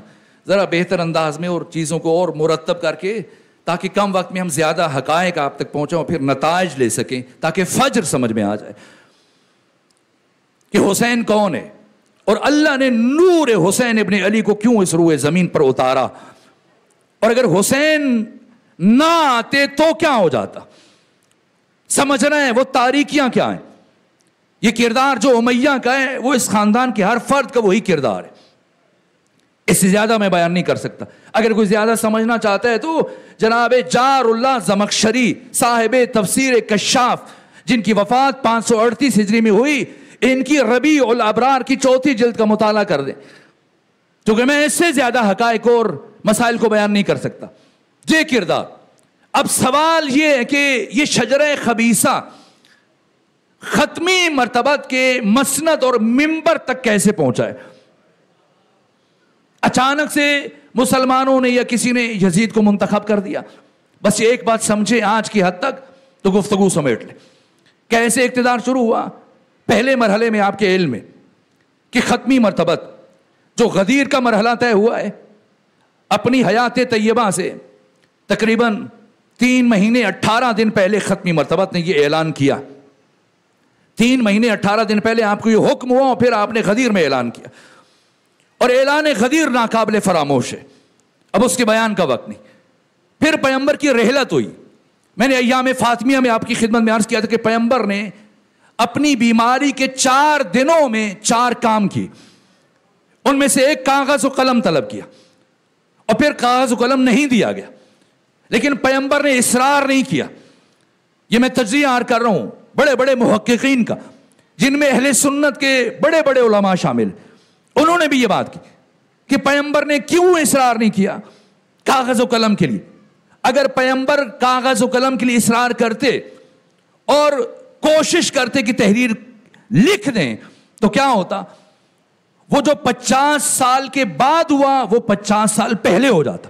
ذرا بہتر انداز میں اور چیزوں کو اور مرتب کر کے، تاکہ کم وقت میں ہم زیادہ حقائق آپ تک پہنچیں اور پھر نتائج لے سکیں، تاکہ فجر سمجھ میں آ جائے کہ حسین کون ہے اور اللہ نے نور حسین ابن علی کو کیوں اس روئے زمین پر اتارا، اور اگر حسین نہ آتے تو کیا ہو جاتا. سمجھنا ہے وہ تاریکیاں کیا ہیں. یہ کردار جو امیہ کا ہے وہ اس خاندان کے ہر فرد کا وہی کردار ہے. اس سے زیادہ میں بیان نہیں کر سکتا. اگر کوئی زیادہ سمجھنا چاہتا ہے تو جناب جار اللہ زمخشری صاحب تفسیر کشاف، جن کی وفات 538 ہجری میں ہوئی، ان کی ربیع الابرار کی 4تھی جلد کا مطالعہ کر دیں، کیونکہ میں اس سے زیادہ حقائق اور مسائل کو بیان نہیں کر سکتا. یہ کردار. اب سوال یہ ہے کہ یہ شجرہ خبیثہ ختمی مرتبت کے مسند اور منبر تک کیسے پہنچا ہے. اچانک سے مسلمانوں نے یا کسی نے یزید کو منتخب کر دیا. بس یہ ایک بات سمجھے آج کی حد تک تو گفتگو سمیٹ لیں. کیسے اقتدار شروع ہوا؟ پہلے مرحلے میں آپ کے علم میں کہ ختمی مرتبت جو غدیر کا مرحلہ طے ہوا ہے، اپنی حیات طیبہ سے تقریباً 3 مہینے 18 دن پہلے ختمی مرتبت نے یہ اعلان کیا. 3 مہینے 18 دن پہلے آپ کو یہ حکم ہوا اور پھر آپ نے غدیر میں اعلان کیا. اور اعلان غدیر ناقابل فراموش ہے، اب اس کے بیان کا وقت نہیں. پھر پیغمبر کی رحلت ہوئی. میں نے ایام فاطمیہ میں آپ کی خدمت میں عرض کیا تھا کہ پیغمبر نے اپنی بیماری کے 4 دنوں میں 4 کام کی. ان میں سے ایک کاغذ و قلم طلب کیا اور پھر کاغذ و قلم نہیں دیا گیا. لیکن پیغمبر نے اصرار نہیں کیا. یہ میں تجزیہ عرض کر رہا ہوں بڑے بڑے محققین کا، جن میں اہل سنت کے بڑے بڑے علماء شامل، انہوں نے بھی یہ بات کی کہ پیغمبر نے کیوں اصرار نہیں کیا کاغذ و قلم کے لیے. اگر پیغمبر کاغذ و قلم کے لیے اصرار کرتے اور کوشش کرتے کہ تحریر لکھ دیں تو کیا ہوتا؟ وہ جو 50 سال کے بعد ہوا وہ 50 سال پہلے ہو جاتا.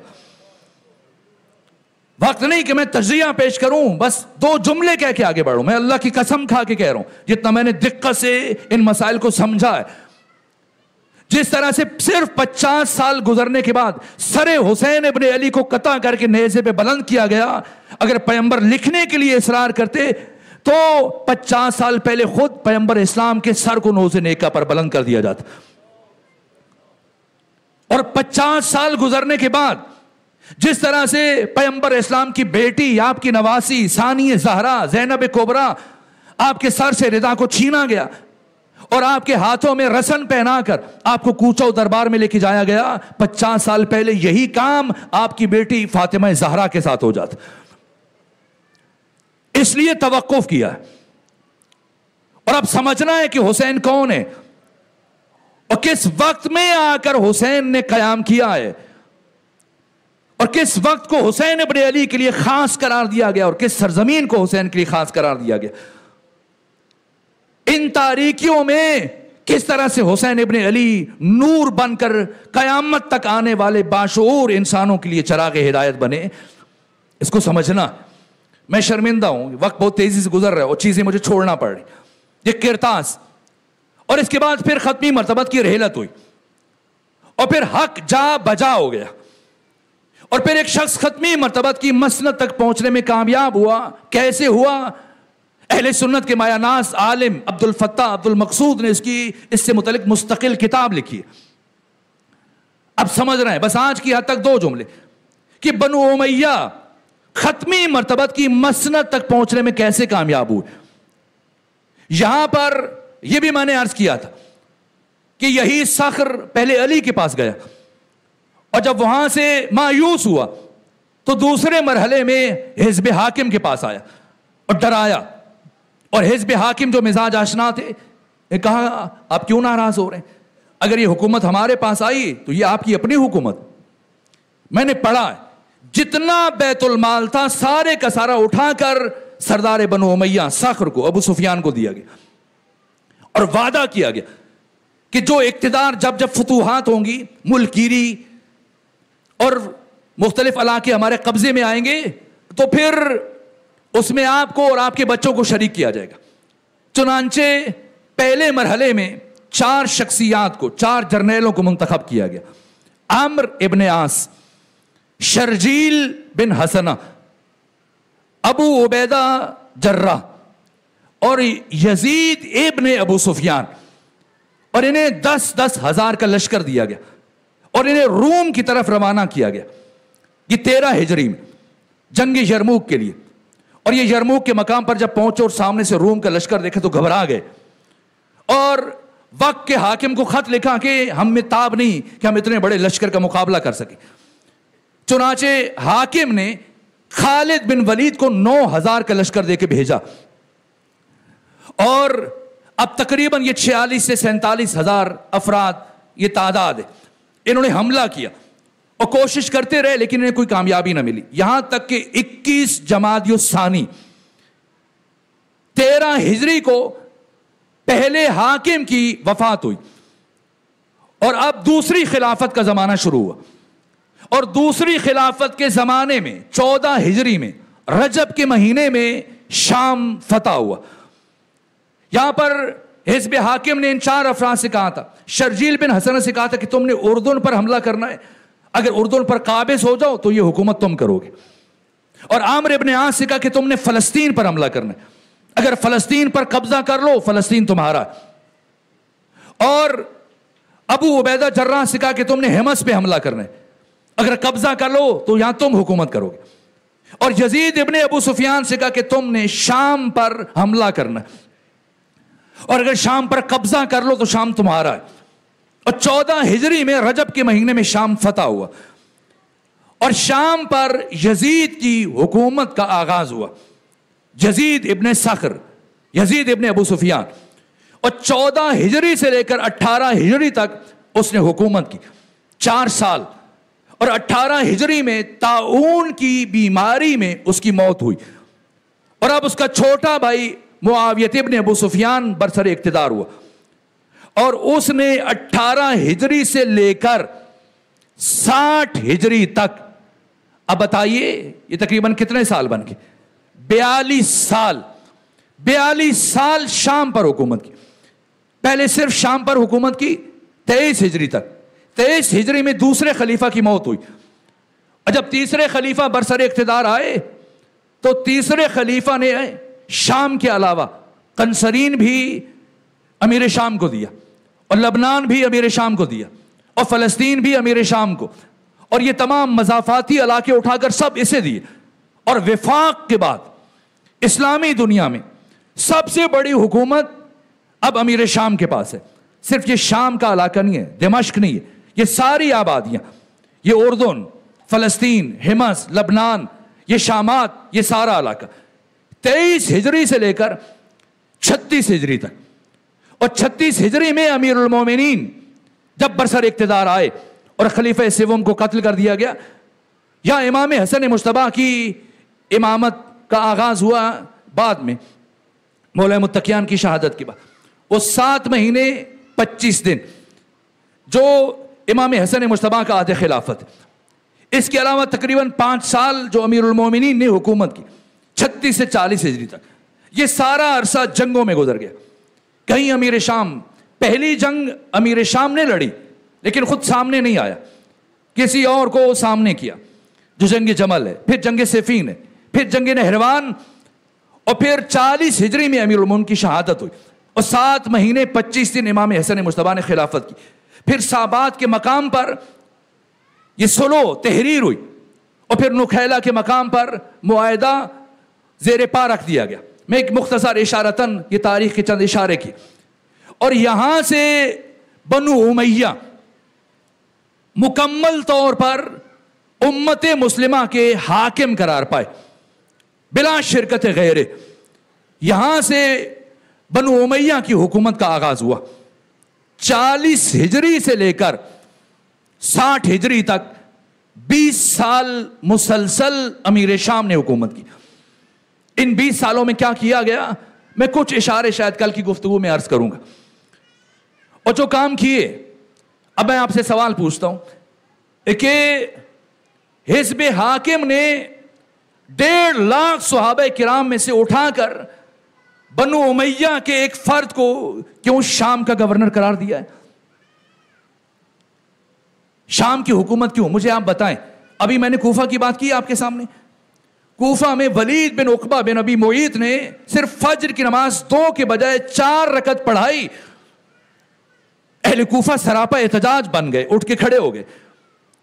وقت نہیں کہ میں تجزیہ پیش کروں، بس 2 جملے کہہ کے آگے بڑھوں. میں اللہ کی قسم کھا کے کہہ رہا ہوں، جتنا میں نے دقت سے ان مسائل کو سمجھا ہے، جس طرح سے صرف 50 سال گزرنے کے بعد سر حسین ابن علی کو قطع کر کے نیزے پہ بلند کیا گیا، اگر پیغمبر لکھنے کے لیے اصرار کرتے تو 50 سال پہلے خود پیغمبر اسلام کے سر کو نوز نیکا پر بلند کر دیا جاتا. اور 50 سال گزرنے کے بعد جس طرح سے پیغمبر اسلام کی بیٹی، آپ کی نواسی ثانی زہرا زینب کبریٰ، آپ کے سر سے ردا کو چھینا گیا اور آپ کے ہاتھوں میں رسن پہنا کر آپ کو کوچہ دربار میں لے کے جایا گیا، 50 سال پہلے یہی کام آپ کی بیٹی فاطمہ زہرا کے ساتھ ہو جاتا. اس لیے توقف کیا ہے. اور اب سمجھنا ہے کہ حسین کون ہے اور کس وقت میں آ کر حسین نے قیام کیا ہے اور کس وقت کو حسین ابن علی کے لیے خاص قرار دیا گیا اور کس سرزمین کو حسین کے لیے خاص قرار دیا گیا. ان تاریکیوں میں کس طرح سے حسین ابن علی نور بن کر قیامت تک آنے والے باشعور انسانوں کے لیے چراغ ہدایت بنے، اس کو سمجھنا. میں شرمندہ ہوں، وقت بہت تیزی سے گزر رہا ہے اور چیزیں مجھے چھوڑنا پڑ رہی. یہ کرتاس اور اس کے بعد پھر ختمی مرتبت کی رحلت ہوئی اور پھر حق جا بجا ہو گیا اور پھر ایک شخص ختمی مرتبت کی مسند تک پہنچنے میں کامیاب ہوا. کیسے ہوا؟ اہل سنت کے مایہ ناز عالم عبد الفتاح عبد المقصود نے اس سے متعلق مستقل کتاب لکھی ہے. اب سمجھ رہے ہیں، بس آج کی حد تک 2 جملے کہ بنو امیہ ختمی مرتبت کی مسند تک پہنچنے میں کیسے کامیاب ہوئے. یہاں پر یہ بھی میں نے عرض کیا تھا کہ یہی صخر پہلے علی کے پاس گیا اور جب وہاں سے مایوس ہوا تو دوسرے مرحلے میں حزب حاکم کے پاس آیا اور ڈرایا. اور حزب حاکم جو مزاج آشنا تھے نے کہا آپ کیوں ناراض ہو رہے ہیں؟ اگر یہ حکومت ہمارے پاس آئی تو یہ آپ کی اپنی حکومت. میں نے پڑھا ہے جتنا بیت المال تھا سارے کا سارا اٹھا کر سردار بنو امیہ صخر کو ابو سفیان کو دیا گیا اور وعدہ کیا گیا کہ جو اقتدار جب فتوحات ہوں گی، ملک گیری اور مختلف علاقے ہمارے قبضے میں آئیں گے تو پھر اس میں آپ کو اور آپ کے بچوں کو شریک کیا جائے گا. چنانچہ پہلے مرحلے میں 4 شخصیات کو، 4 جرنیلوں کو منتخب کیا گیا. عمرو ابن عاص، شرجیل بن حسنہ، ابو عبیدہ جراح اور یزید ابن ابو سفیان. اور انہیں 10 ہزار کا لشکر دیا گیا اور انہیں روم کی طرف روانہ کیا گیا. یہ 13 ہجری میں جنگ یرموک کے لیے. اور یہ یرموک کے مقام پر جب پہنچے اور سامنے سے روم کا لشکر دیکھا تو گھبرا گئے اور وقت کے حاکم کو خط لکھا کہ ہم میں تاب نہیں کہ ہم اتنے بڑے لشکر کا مقابلہ کر سکیں. چنانچہ حاکم نے خالد بن ولید کو 9,000 کا لشکر دے کے بھیجا اور اب تقریباً یہ 46 سے 47 ہزار افراد یہ تعداد ہے. انہوں نے حملہ کیا اور کوشش کرتے رہے لیکن انہیں کوئی کامیابی نہ ملی. یہاں تک کہ 21 جمادی الثانی 13 ہجری کو پہلے حاکم کی وفات ہوئی اور اب دوسری خلافت کا زمانہ شروع ہوا. اور دوسری خلافت کے زمانے میں 14 ہجری میں رجب کے مہینے میں شام فتح ہوا. یہاں پر حزب حاکم نے ان 4 افراد سے کہا تھا، شرجیل بن حسنہ سے کہا تھا کہ تم نے اردن پر حملہ کرنا ہے، اگر اردن پر قابض ہو جاؤ تو یہ حکومت تم کرو گے. اور عامر ابن عاص سے کہا کہ تم نے فلسطین پر حملہ کرنا ہے، اگر فلسطین پر قبضہ کر لو فلسطین تمہارا. اور ابو عبیدہ جراح سے کہا کہ تم نے حمص پہ حملہ کرنا ہے، اگر قبضہ کر لو تو یہاں تم حکومت کرو گے. اور یزید ابن ابو سفیان سے کہا کہ تم نے شام پر حملہ کرنا ہے اور اگر شام پر قبضہ کر لو تو شام تمہارا ہے. اور 14 ہجری میں رجب کے مہینے میں شام فتح ہوا اور شام پر یزید کی حکومت کا آغاز ہوا. یزید ابن صخر یزید ابن ابو سفیان، اور 14 ہجری سے لے کر 18 ہجری تک اس نے حکومت کی، 4 سال، اور 18 ہجری میں طاعون کی بیماری میں اس کی موت ہوئی، اور اب اس کا چھوٹا بھائی معاویہ ابن ابو سفیان برسر اقتدار ہوا، اور اس نے 18 ہجری سے لے کر 60 ہجری تک، اب بتائیے یہ تقریباً کتنے سال بن گئے؟ 42 سال، 42 سال شام پر حکومت کی۔ پہلے صرف شام پر حکومت کی 23 ہجری تک، 23 ہجری میں دوسرے خلیفہ کی موت ہوئی، اور جب تیسرے خلیفہ برسر اقتدار آئے تو تیسرے خلیفہ نے شام کے علاوہ قنصرین بھی امیر شام کو دیا، اور لبنان بھی امیر شام کو دیا، اور فلسطین بھی امیر شام کو، اور یہ تمام مضافاتی علاقے اٹھا کر سب اسے دیے۔ اور وفاق کے بعد اسلامی دنیا میں سب سے بڑی حکومت اب امیر شام کے پاس ہے۔ صرف یہ شام کا علاقہ نہیں ہے، دمشق نہیں ہے، یہ ساری آبادیاں، یہ اردن، فلسطین، حمص، لبنان، یہ شامات، یہ سارا علاقہ 23 ہجری سے لے کر 36 ہجری تک، اور 36 ہجری میں امیر المومنین جب برسر اقتدار آئے اور خلیفہ سوم کو قتل کر دیا گیا، یا امام حسن مجتبی کی امامت کا آغاز ہوا بعد میں مولا متقیان کی شہادت کے بعد، وہ 7 مہینے 25 دن جو امام حسن مجتبی کا عہد خلافت، اس کے علاوہ تقریباً 5 سال جو امیر المومنین نے حکومت کی 36 سے 40 ہجری تک، یہ سارا عرصہ جنگوں میں گزر گیا۔ کہیں امیر شام، پہلی جنگ امیر شام نے لڑی لیکن خود سامنے نہیں آیا، کسی اور کو سامنے کیا، جو جنگ جمل ہے، پھر جنگ صفین ہے، پھر جنگ نہروان، اور پھر 40 ہجری میں امیر المومنین کی شہادت ہوئی، اور 7 مہینے 25 دن امام حسن مجتبی نے خلافت کی۔ پھر صابات کے مقام پر یہ سلو تحریر ہوئی، اور پھر نکھیلا کے مقام پر معاہدہ زیر پا رکھ دیا گیا۔ میں ایک مختصر اشارتاً یہ تاریخ کے چند اشارے کی، اور یہاں سے بنو امیہ مکمل طور پر امت مسلمہ کے حاکم قرار پائے بلا شرکت غیرے۔ یہاں سے بنو امیہ کی حکومت کا آغاز ہوا، 40 ہجری سے لے کر 60 ہجری تک 20 سال مسلسل امیر شام نے حکومت کی۔ ان 20 سالوں میں کیا کیا گیا، میں کچھ اشارے شاید کل کی گفتگو میں عرض کروں گا۔ اور جو کام کیے، اب میں آپ سے سوال پوچھتا ہوں کہ حزب حاکم نے 1.5 لاکھ صحابہ کرام میں سے اٹھا کر بنو امیہ کے ایک فرد کو کیوں شام کا گورنر قرار دیا ہے؟ شام کی حکومت کیوں؟ مجھے آپ بتائیں۔ ابھی میں نے کوفہ کی بات کی آپ کے سامنے، کوفہ میں ولید بن عقبہ بن ابی معیط نے صرف فجر کی نماز 2 کے بجائے 4 رکعت پڑھائی، اہل کوفہ سراپا احتجاج بن گئے، اٹھ کے کھڑے ہو گئے،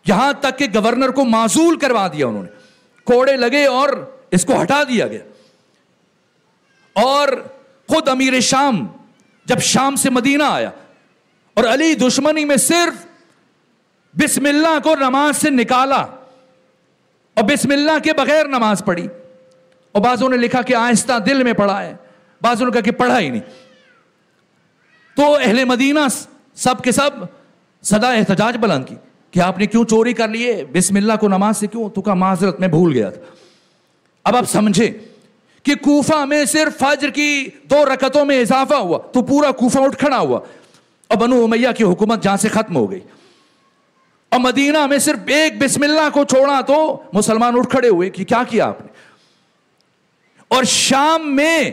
یہاں تک کہ گورنر کو معزول کروا دیا انہوں نے، کوڑے لگے اور اس کو ہٹا دیا گیا۔ اور خود امیر شام جب شام سے مدینہ آیا اور علی دشمنی میں صرف بسم اللہ کو نماز سے نکالا اور بسم اللہ کے بغیر نماز پڑھی، اور بعضوں نے لکھا کہ آہستہ دل میں پڑھا ہے، بعضوں نے کہا کہ پڑھا ہی نہیں، تو اہل مدینہ سب کے سب صدا احتجاج بلند کی کہ آپ نے کیوں چوری کر لیے، بسم اللہ کو نماز سے کیوں؟ تو کہا معذرت میں بھول گیا تھا۔ اب آپ سمجھیں کہ کوفہ میں صرف فجر کی 2 رکعتوں میں اضافہ ہوا تو پورا کوفہ اٹھ کھڑا ہوا، اور بنو امیہ کی حکومت جہاں سے ختم ہو گئی، اور مدینہ میں صرف ایک بسم اللہ کو چھوڑا تو مسلمان اٹھ کھڑے ہوئے کہ کیا کیا آپ نے۔ اور شام میں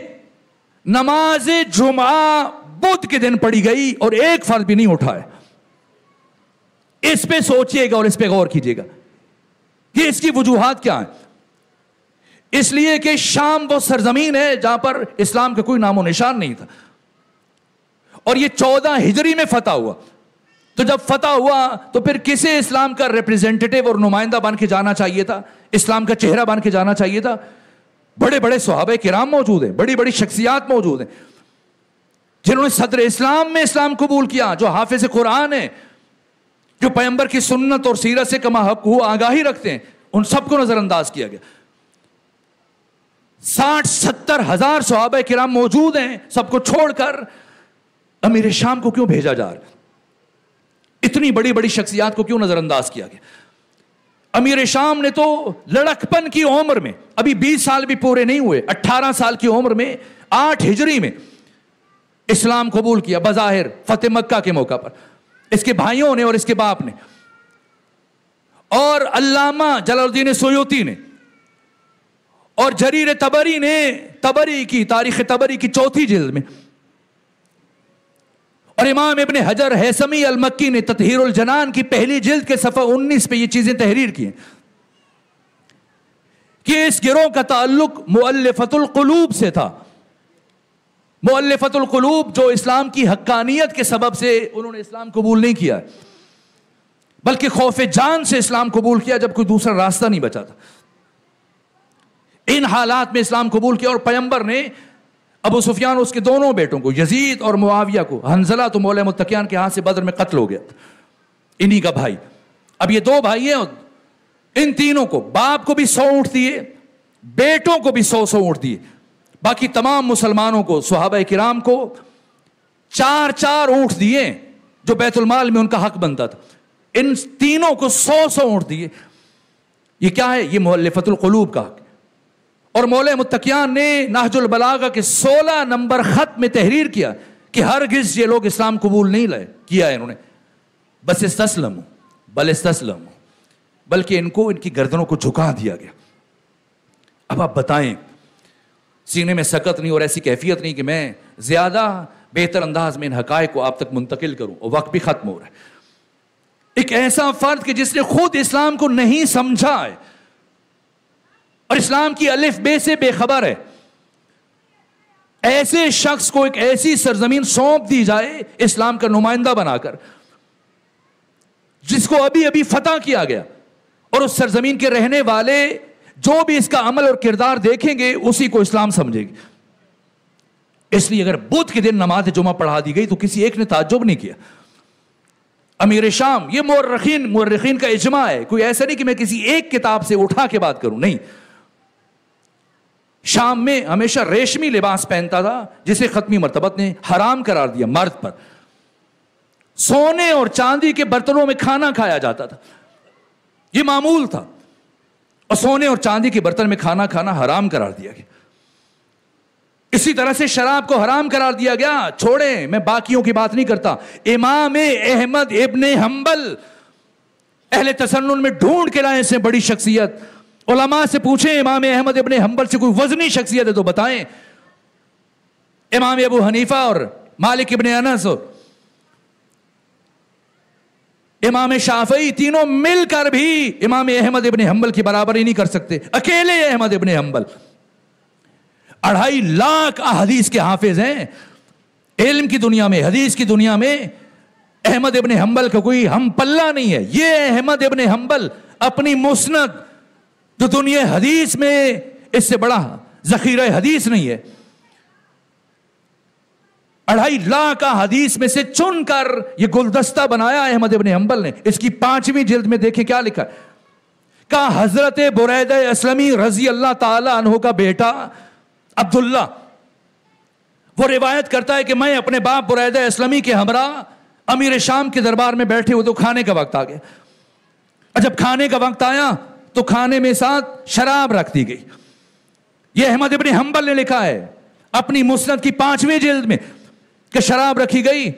نماز جمعہ بدھ کے دن پڑھی گئی اور ایک فرد بھی نہیں اٹھا ہے۔ اس پہ سوچئے گا اور اس پہ غور کیجئے گا کہ اس کی وجوہات کیا ہیں۔ اس لیے کہ شام وہ سرزمین ہے جہاں پر اسلام کا کوئی نام و نشان نہیں تھا، اور یہ 14 ہجری میں فتح ہوا، تو جب فتح ہوا تو پھر کسے اسلام کا ریپریزنٹیٹیو اور نمائندہ بن کے جانا چاہیے تھا، اسلام کا چہرہ بن کے جانا چاہیے تھا۔ بڑے بڑے صحابہ کرام موجود ہیں، بڑی بڑی شخصیات موجود ہیں جنہوں نے صدر اسلام میں اسلام قبول کیا، جو حافظ قرآن ہیں، جو پیغمبر کی سنت اور سیرت سے کما حق ہوا آگاہی رکھتے ہیں، ان سب کو نظر انداز کیا گیا۔ 60-70 ہزار صحابہ کرام موجود ہیں, سب کو چھوڑ کر امیر شام کو کیوں بھیجا جا رہا؟ اتنی بڑی بڑی شخصیات کو کیوں نظر انداز کیا گیا؟ امیر شام نے تو لڑکپن کی عمر میں, ابھی 20 سال بھی پورے نہیں ہوئے, 18 سال کی عمر میں 8 ہجری میں اسلام قبول کیا, بظاہر فتح مکہ کے موقع پر, اس کے بھائیوں نے اور اس کے باپ نے. اور علامہ جلال الدین سیوطی نے اور جریر طبری نے طبری کی تاریخ طبری کی 4 جلد میں, اور امام ابن حجر ہیثمی المکی نے تطہیر الجنان کی 1 جلد کے صفحہ 19 پہ یہ چیزیں تحریر کی ہیں کہ اس گروہ کا تعلق مؤلفۃ القلوب سے تھا. مؤلفۃ القلوب جو اسلام کی حقانیت کے سبب سے انہوں نے اسلام قبول نہیں کیا, بلکہ خوف جان سے اسلام قبول کیا جب کوئی دوسرا راستہ نہیں بچا تھا. ان حالات میں اسلام قبول کیا, اور پیغمبر نے ابو سفیان اور اس کے دونوں بیٹوں کو, یزید اور معاویہ کو, حنظلہ تو مولا متقیان کے ہاتھ سے بدر میں قتل ہو گیا, انہی کا بھائی. اب یہ 2 بھائی ہیں, ان تینوں کو, باپ کو بھی 100 اونٹ دیے, بیٹوں کو بھی 100 اونٹ دیے, باقی تمام مسلمانوں کو, صحابہ کرام کو 4 اونٹ دیے جو بیت المال میں ان کا حق بنتا تھا. ان تینوں کو 100 اونٹ دیے. یہ کیا ہے؟ یہ مؤلفۃ القلوب کا حق. اور مولا متقیان نے نہج البلاغہ کے 16 نمبر خط میں تحریر کیا کہ ہرگز یہ لوگ اسلام قبول نہیں لائے کیا ہے انہوں نے, بس استسلموا بل استسلموا, بلکہ ان کو ان کی گردنوں کو جھکا دیا گیا. اب آپ بتائیں, سینے میں سکت نہیں اور ایسی کیفیت نہیں کہ میں زیادہ بہتر انداز میں ان حقائق کو آپ تک منتقل کروں, اور وقت بھی ختم ہو رہا ہے. ایک ایسا فرد کہ جس نے خود اسلام کو نہیں سمجھا ہے اور اسلام کی الف بے سے بے خبر ہے, ایسے شخص کو ایک ایسی سرزمین سونپ دی جائے اسلام کا نمائندہ بنا کر, جس کو ابھی ابھی فتح کیا گیا, اور اس سرزمین کے رہنے والے جو بھی اس کا عمل اور کردار دیکھیں گے اسی کو اسلام سمجھے گے. اس لیے اگر بدھ کے دن نماز جمعہ پڑھا دی گئی تو کسی ایک نے تعجب نہیں کیا. امیر شام, یہ مورخین کا اجماع ہے, کوئی ایسا نہیں کہ میں کسی ایک کتاب سے اٹھا کے بات کروں, نہیں. شام میں ہمیشہ ریشمی لباس پہنتا تھا جسے ختمی مرتبت نے حرام قرار دیا مرد پر. سونے اور چاندی کے برتنوں میں کھانا کھایا جاتا تھا, یہ معمول تھا, اور سونے اور چاندی کے برتن میں کھانا کھانا حرام قرار دیا گیا. اسی طرح سے شراب کو حرام قرار دیا گیا. چھوڑیں, میں باقیوں کی بات نہیں کرتا. امام احمد ابن حنبل, اہل تسنن میں ڈھونڈ کے لائے سے بڑی شخصیت, علماء سے پوچھیں امام احمد ابن حنبل سے کوئی وزنی شخصیت ہے تو بتائیں. امام ابو حنیفہ اور مالک ابن انس اور امام شافعی تینوں مل کر بھی امام احمد ابن حنبل کی برابری نہیں کر سکتے. اکیلے احمد ابن حنبل 2.5 لاکھ احادیث کے حافظ ہیں. علم کی دنیا میں, حدیث کی دنیا میں احمد ابن حنبل کا کوئی ہم پلہ نہیں ہے. یہ احمد ابن حنبل اپنی مسند جو دنیا حدیث میں اس سے بڑا ذخیرہ حدیث نہیں ہے, 2.5 لاکھ حدیث میں سے چن کر یہ گلدستہ بنایا احمد ابن حنبل نے. اس کی 5ویں جلد میں دیکھیں کیا لکھا ہے. کہا حضرت بریدہ اسلمی رضی اللہ تعالی عنہ کا بیٹا عبداللہ, وہ روایت کرتا ہے کہ میں اپنے باپ بریدہ اسلمی کے ہمراہ امیر شام کے دربار میں بیٹھے ہوئے تو کھانے کا وقت آ گیا. جب کھانے کا وقت آیا تو کھانے میں ساتھ شراب رکھ دی گئی. یہ احمد ابن حنبل نے لکھا ہے اپنی مسند کی 5ویں جلد میں کہ شراب رکھی گئی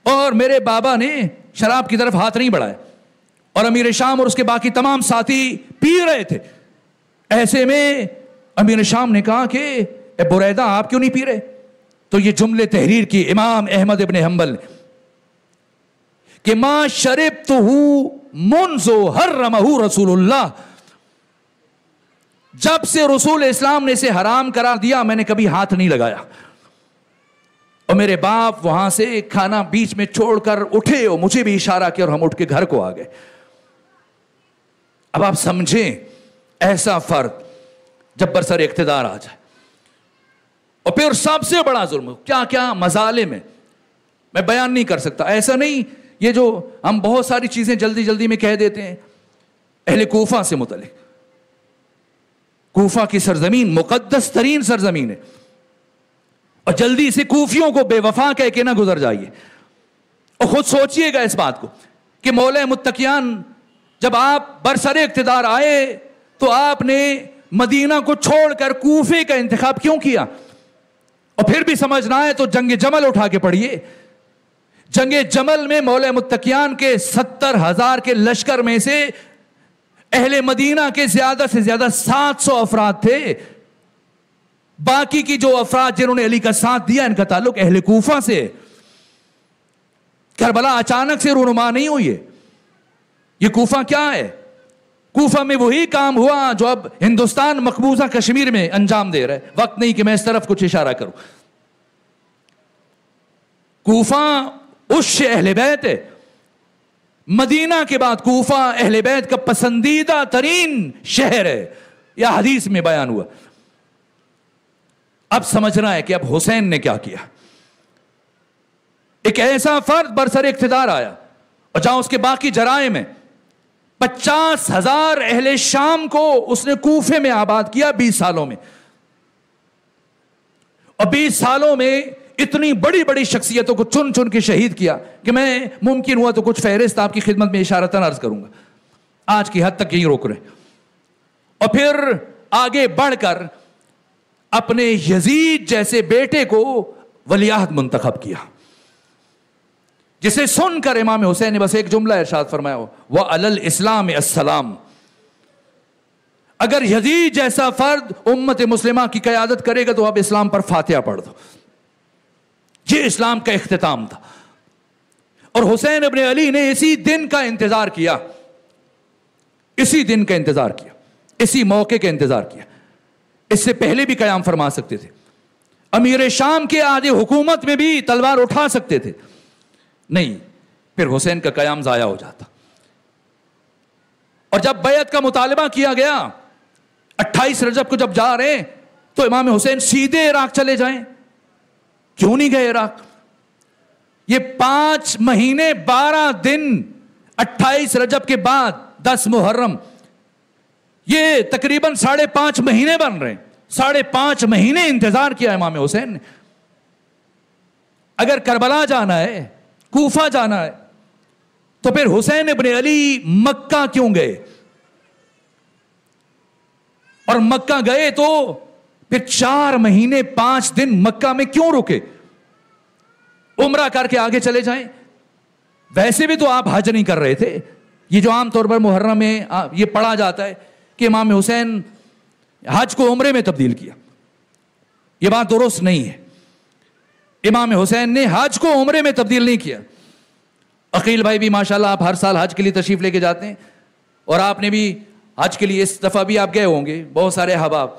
اور میرے بابا نے شراب کی طرف ہاتھ نہیں بڑھایا, اور امیر شام اور اس کے باقی تمام ساتھی پی رہے تھے. ایسے میں امیر شام نے کہا کہ اے بریدہ آپ کیوں نہیں پی رہے؟ تو یہ جملے تحریر کی امام احمد ابن حنبل نے کہ ما شربتہ منذ حرمہ رسول اللہ, جب سے رسول اسلام نے اسے حرام قرار دیا میں نے کبھی ہاتھ نہیں لگایا. اور میرے باپ وہاں سے کھانا بیچ میں چھوڑ کر اٹھے اور مجھے بھی اشارہ کیا اور ہم اٹھ کے گھر کو آ گئے. اب آپ سمجھیں ایسا فرد جب برسر اقتدار آ جائے, اور پھر سب سے بڑا ظلم کیا کیا مظالم ہے, میں بیان نہیں کر سکتا. ایسا نہیں, یہ جو ہم بہت ساری چیزیں جلدی جلدی میں کہہ دیتے ہیں اہل کوفہ سے متعلق, کوفہ کی سرزمین مقدس ترین سرزمین ہے، اور جلدی سے کوفیوں کو بے وفا کہہ کے نہ گزر جائیے. اور خود سوچئے گا اس بات کو کہ مولا متقیان جب آپ برسر اقتدار آئے تو آپ نے مدینہ کو چھوڑ کر کوفے کا انتخاب کیوں کیا؟ اور پھر بھی سمجھنا ہے تو جنگ جمل اٹھا کے پڑھیے. جنگ جمل میں مولا متقیان کے 70,000 کے لشکر میں سے اہل مدینہ کے زیادہ سے زیادہ 700 افراد تھے. باقی کی جو افراد جنہوں نے علی کا ساتھ دیا ان کا تعلق اہل کوفہ سے. کربلا اچانک سے رونما نہیں ہوئی ہے. یہ کوفہ کیا ہے؟ کوفہ میں وہی کام ہوا جو اب ہندوستان مقبوضہ کشمیر میں انجام دے رہا ہے. وقت نہیں کہ میں اس طرف کچھ اشارہ کروں. کوفہ اس اہل بیت ہے. مدینہ کے بعد کوفہ اہل بیت کا پسندیدہ ترین شہر ہے. یہ حدیث میں بیان ہوا. اب سمجھنا ہے کہ اب حسین نے کیا کیا. ایک ایسا فرد برسر اقتدار آیا اور جہاں اس کے باقی جرائم ہیں 50,000 اہل شام کو اس نے کوفے میں آباد کیا 20 سالوں میں. اور 20 سالوں میں اتنی بڑی بڑی شخصیتوں کو چن چن کے شہید کیا کہ میں ممکن ہوا تو کچھ فہرست آپ کی خدمت میں اشارتاً عرض کروں گا. آج کی حد تک یہی روک رہے. اور پھر آگے بڑھ کر اپنے یزید جیسے بیٹے کو ولیعہد منتخب کیا، جسے سن کر امام حسین نے بس ایک جملہ ارشاد فرمایا وَعَلَى الْإِسْلَامِ السَّلَامُ. اگر یزید جیسا فرد امت مسلمہ کی قیادت کرے گا تو اب اسلام پر فاتحہ پڑھ دو. یہ اسلام کا اختتام تھا. اور حسین ابن علی نے اسی دن کا انتظار کیا، اسی دن کا انتظار کیا، اسی موقع کا انتظار کیا. اس سے پہلے بھی قیام فرما سکتے تھے. امیر شام کے آدھے حکومت میں بھی تلوار اٹھا سکتے تھے. نہیں، پھر حسین کا قیام ضائع ہو جاتا. اور جب بیعت کا مطالبہ کیا گیا 28 رجب کو جب جا رہے ہیں تو امام حسین سیدھے عراق چلے جائیں. کیوں نہیں گئے عراق؟ یہ 5 مہینے 12 دن 28 رجب کے بعد 10 محرم، یہ تقریباً 5.5 مہینے بن رہے ہیں. 5.5 مہینے انتظار کیا امام حسین نے. اگر کربلا جانا ہے، کوفہ جانا ہے، تو پھر حسین ابن علی مکہ کیوں گئے؟ اور مکہ گئے تو پھر 4 مہینے 5 دن مکہ میں کیوں رکے؟ عمرہ کر کے آگے چلے جائیں. ویسے بھی تو آپ حج نہیں کر رہے تھے. یہ جو عام طور پر محرم میں یہ پڑھا جاتا ہے کہ امام حسین حج کو عمرے میں تبدیل کیا، یہ بات درست نہیں ہے. امام حسین نے حج کو عمرے میں تبدیل نہیں کیا. عقیل بھائی بھی ماشاءاللہ آپ ہر سال حج کے لیے تشریف لے کے جاتے ہیں، اور آپ نے بھی حج کے لیے اس دفعہ بھی آپ گئے ہوں گے، بہت سارے احباب،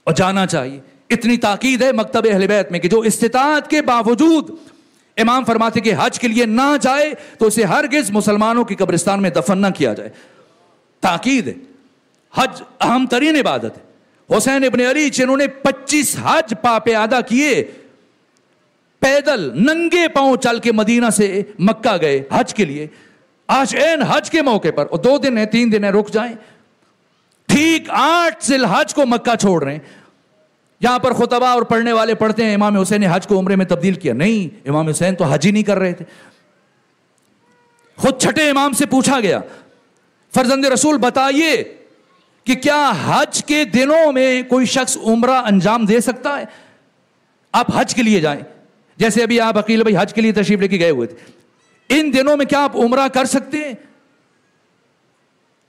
اور جانا چاہیے. اتنی تاکید ہے مکتب اہل بیت میں کہ جو استطاعت کے باوجود امام فرماتے کہ حج کے لیے نہ جائے تو اسے ہرگز مسلمانوں کی قبرستان میں دفن نہ کیا جائے. تاکید ہے. حج اہم ترین عبادت ہے. حسین ابن علی جنہوں نے 25 حج پا پیادہ کیے، پیدل ننگے پاؤں چل کے مدینہ سے مکہ گئے حج کے لیے، آج این حج کے موقع پر، اور 2 دن ہے 3 دن ہے رک جائیں، ٹھیک 8 ذی الحج کو مکہ چھوڑ رہے ہیں. یہاں پر خطبہ اور پڑھنے والے پڑھتے ہیں امام حسین نے حج کو عمرے میں تبدیل کیا. نہیں، امام حسین تو حج ہی نہیں کر رہے تھے. خود چھٹے امام سے پوچھا گیا فرزند رسول بتائیے کہ کیا حج کے دنوں میں کوئی شخص عمرہ انجام دے سکتا ہے؟ آپ حج کے لیے جائیں، جیسے ابھی آپ عقیل بھائی حج کے لیے تشریف لے کے گئے ہوئے تھے، ان دنوں میں کیا آپ عمرہ کر سکتے ہیں؟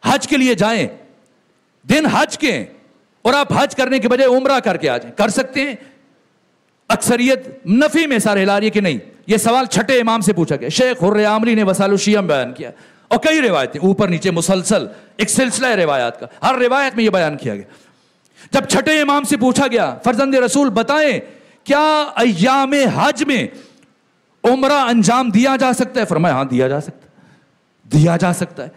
حج کے لیے جائیں، دن حج کے ہیں، اور آپ حج کرنے کے بجائے عمرہ کر کے آ جائیں، کر سکتے ہیں؟ اکثریت نفی میں سارے لا رہی ہے کہ نہیں. یہ سوال چھٹے امام سے پوچھا گیا. شیخ حر عامری نے وسائل الشیعہ بیان کیا، اور کئی روایتیں اوپر نیچے مسلسل ایک سلسلہ ہے روایات کا، ہر روایت میں یہ بیان کیا گیا. جب چھٹے امام سے پوچھا گیا فرزند رسول بتائیں کیا ایام حج میں عمرہ انجام دیا جا سکتا ہے؟ فرمایا ہاں دیا جا سکتا ہے، دیا جا سکتا ہے.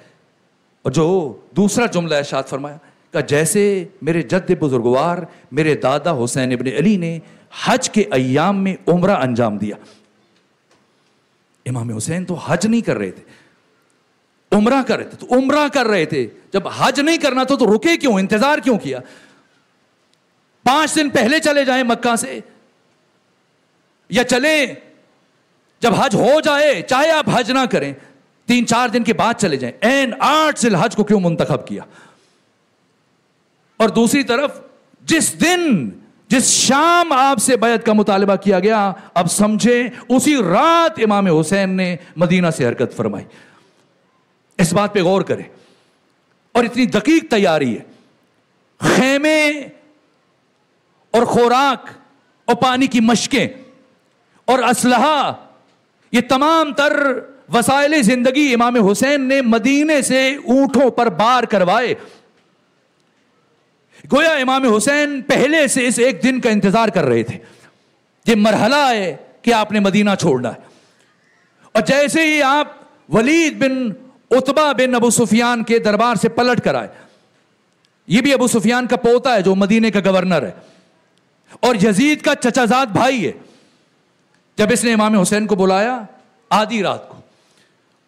اور جو دوسرا جملہ ارشاد فرمایا کہ جیسے میرے جد بزرگوار میرے دادا حسین ابن علی نے حج کے ایام میں عمرہ انجام دیا. امام حسین تو حج نہیں کر رہے تھے، عمرہ کر رہے تھے تو عمرہ کر رہے تھے. جب حج نہیں کرنا تھا تو رکے کیوں, انتظار کیوں کیا؟ 5 دن پہلے چلے جائیں مکہ سے, یا چلیں جب حج ہو جائے, چاہے آپ حج نہ کریں 3-4 دن کے بعد چلے جائیں. این 8 ذی الحج کو کیوں منتخب کیا؟ اور دوسری طرف جس شام آپ سے بیعت کا مطالبہ کیا گیا, اب سمجھیں اسی رات امام حسین نے مدینہ سے حرکت فرمائی. اس بات پہ غور کریں. اور اتنی دقیق تیاری ہے, خیمے اور خوراک اور پانی کی مشکیں اور اسلحہ, یہ تمام تر وسائل زندگی امام حسین نے مدینے سے اونٹوں پر بار کروائے. گویا امام حسین پہلے سے اس ایک دن کا انتظار کر رہے تھے. یہ مرحلہ ہے کہ آپ نے مدینہ چھوڑنا ہے. اور جیسے ہی آپ ولید بن عتبہ بن ابو سفیان کے دربار سے پلٹ کر آئے, یہ بھی ابو سفیان کا پوتا ہے جو مدینے کا گورنر ہے اور یزید کا چچا زاد بھائی ہے. جب اس نے امام حسین کو بلایا آدھی رات کو,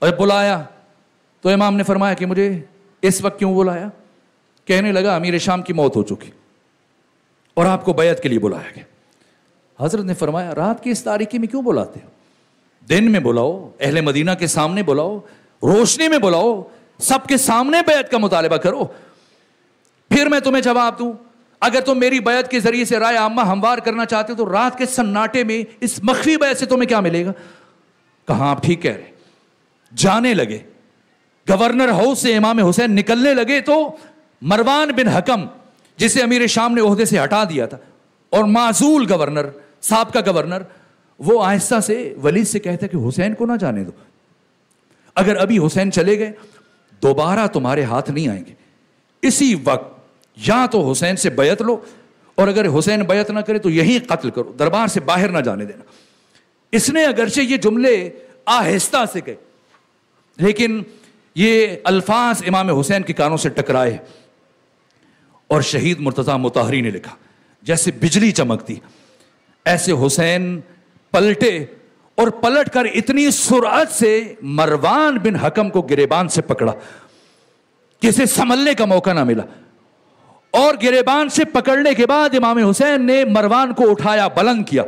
اور بلایا تو امام نے فرمایا کہ مجھے اس وقت کیوں بلایا؟ کہنے لگا امیر شام کی موت ہو چکی اور آپ کو بیعت کے لیے بلایا گیا. حضرت نے فرمایا رات کی اس تاریکی میں کیوں بلاتے ہو؟ دن میں بلاؤ, اہل مدینہ کے سامنے بلاؤ, روشنی میں بلاؤ, سب کے سامنے بیعت کا مطالبہ کرو, پھر میں تمہیں جواب دوں. اگر تم میری بیعت کے ذریعے سے رائے عامہ ہموار کرنا چاہتے ہو تو رات کے سناٹے میں اس مخفی بیعت سے تمہیں کیا ملے گا؟ کہاں آپ ٹھیک کہہ رہے. جانے لگے, گورنر ہاؤس سے امام حسین نکلنے لگے تو مروان بن حکم, جسے امیر شام نے عہدے سے ہٹا دیا تھا اور معزول گورنر, سابقہ گورنر, وہ آہستہ سے ولید سے کہتا کہ حسین کو نہ جانے دو. اگر ابھی حسین چلے گئے دوبارہ تمہارے ہاتھ نہیں آئیں گے. اسی وقت یا تو حسین سے بیعت لو, اور اگر حسین بیعت نہ کرے تو یہی قتل کرو, دربار سے باہر نہ جانے دینا. اس نے اگرچہ یہ جملے آہستہ سے کہے, لیکن یہ الفاظ امام حسین کے کانوں سے ٹکرائے. اور شہید مرتضیٰ مطہری نے لکھا جیسے بجلی چمکتی ایسے حسین پلٹے, اور پلٹ کر اتنی سرعت سے مروان بن حکم کو گریبان سے پکڑا کہ اسے سنبھلنے کا موقع نہ ملا. اور گریبان سے پکڑنے کے بعد امام حسین نے مروان کو اٹھایا, بلند کیا,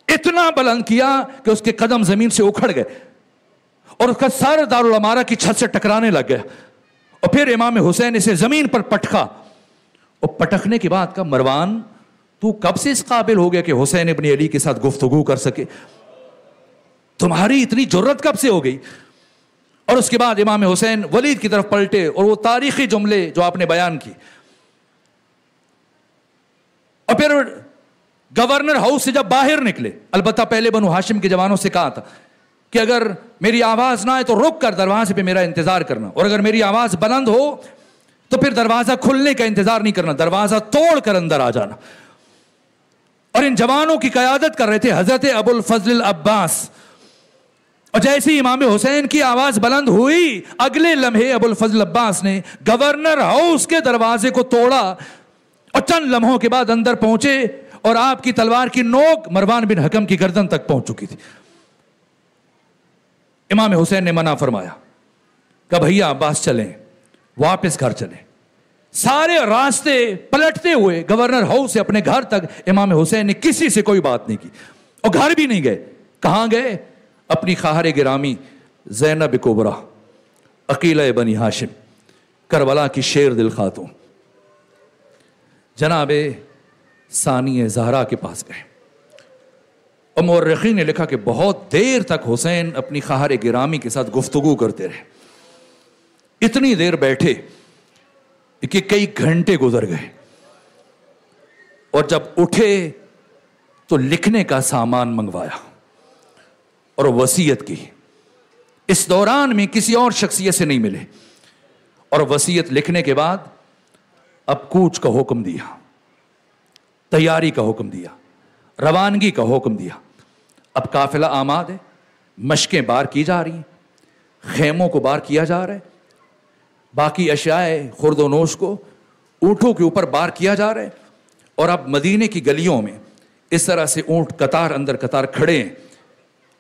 اتنا بلند کیا کہ اس کے قدم زمین سے اکھڑ گئے اور اس کا سر دارالعمارہ کی چھت سے ٹکرانے لگ گیا. اور پھر امام حسین اسے زمین پر پٹکا, اور پٹکنے کے بعد کہا مروان تو کب سے اس قابل ہو گیا کہ حسین ابن علی کے ساتھ گفتگو کر سکے؟ تمہاری اتنی جرت کب سے ہو گئی؟ اور اس کے بعد امام حسین ولید کی طرف پلٹے اور وہ تاریخی جملے جو آپ نے بیان کی. اور پھر گورنر ہاؤس سے جب باہر نکلے, البتہ پہلے بنو ہاشم کے جوانوں سے کہا تھا کہ اگر میری آواز نہ آئے تو رک کر دروازے پہ میرا انتظار کرنا, اور اگر میری آواز بلند ہو تو پھر دروازہ کھلنے کا انتظار نہیں کرنا, دروازہ توڑ کر اندر آ جانا. اور ان جوانوں کی قیادت کر رہے تھے حضرت ابو الفضل العباس. اور جیسے ہی امام حسین کی آواز بلند ہوئی, اگلے لمحے ابو الفضل العباس نے گورنر ہاؤس کے دروازے کو توڑا اور چند لمحوں کے بعد اندر پہنچے, اور آپ کی تلوار کی نوک مروان بن حکم کی گردن تک پہنچ چکی تھی. امام حسین نے منع فرمایا کہ بھیا عباس چلیں, واپس گھر چلیں. سارے راستے پلٹتے ہوئے گورنر ہاؤس سے اپنے گھر تک امام حسین نے کسی سے کوئی بات نہیں کی, اور گھر بھی نہیں گئے. کہاں گئے؟ اپنی خواہر گرامی زینب کبریٰ عقیلہ بنی ہاشم, کربلا کی شیر دل خاتون, جناب ثانی زہرا کے پاس گئے. اور مورخین نے لکھا کہ بہت دیر تک حسین اپنی خواہر گرامی کے ساتھ گفتگو کرتے رہے. اتنی دیر بیٹھے کہ کئی گھنٹے گزر گئے, اور جب اٹھے تو لکھنے کا سامان منگوایا اور وصیت کی. اس دوران میں کسی اور شخصیت سے نہیں ملے, اور وصیت لکھنے کے بعد اب کوچ کا حکم دیا, تیاری کا حکم دیا, روانگی کا حکم دیا. اب قافلہ آماد ہے, مشقیں بار کی جا رہی ہیں, خیموں کو بار کیا جا رہا ہے, باقی اشیاء خورد و نوش کو اونٹوں کے اوپر بار کیا جا رہا ہے. اور اب مدینے کی گلیوں میں اس طرح سے اونٹ قطار اندر قطار کھڑے ہیں,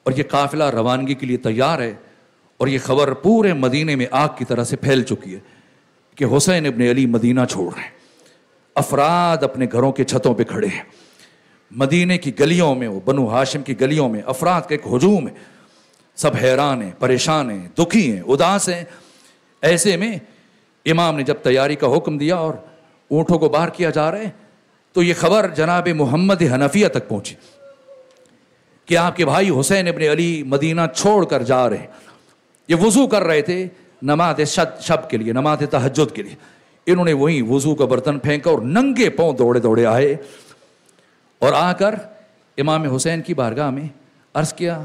اور یہ قافلہ روانگی کے لیے تیار ہے. اور یہ خبر پورے مدینے میں آگ کی طرح سے پھیل چکی ہے کہ حسین ابن علی مدینہ چھوڑ رہے ہیں. افراد اپنے گھروں کے چھتوں پہ کھڑے ہیں. مدینے کی گلیوں میں, وہ بنو ہاشم کی گلیوں میں افراد کا ایک ہجوم ہے. سب حیران ہیں, پریشان ہیں, دکھی ہیں, اداس ہیں. ایسے میں امام نے جب تیاری کا حکم دیا اور اونٹوں کو باہر کیا جا رہے, تو یہ خبر جناب محمد حنفیہ تک پہنچی کہ آپ کے بھائی حسین ابن علی مدینہ چھوڑ کر جا رہے ہیں. یہ وضو کر رہے تھے نماز شب کے لیے, نماز تہجد کے لیے. انہوں نے وہیں وضو کا برتن پھینکا اور ننگے پاؤں دوڑے دوڑے آئے اور آ کر امام حسین کی بارگاہ میں عرض کیا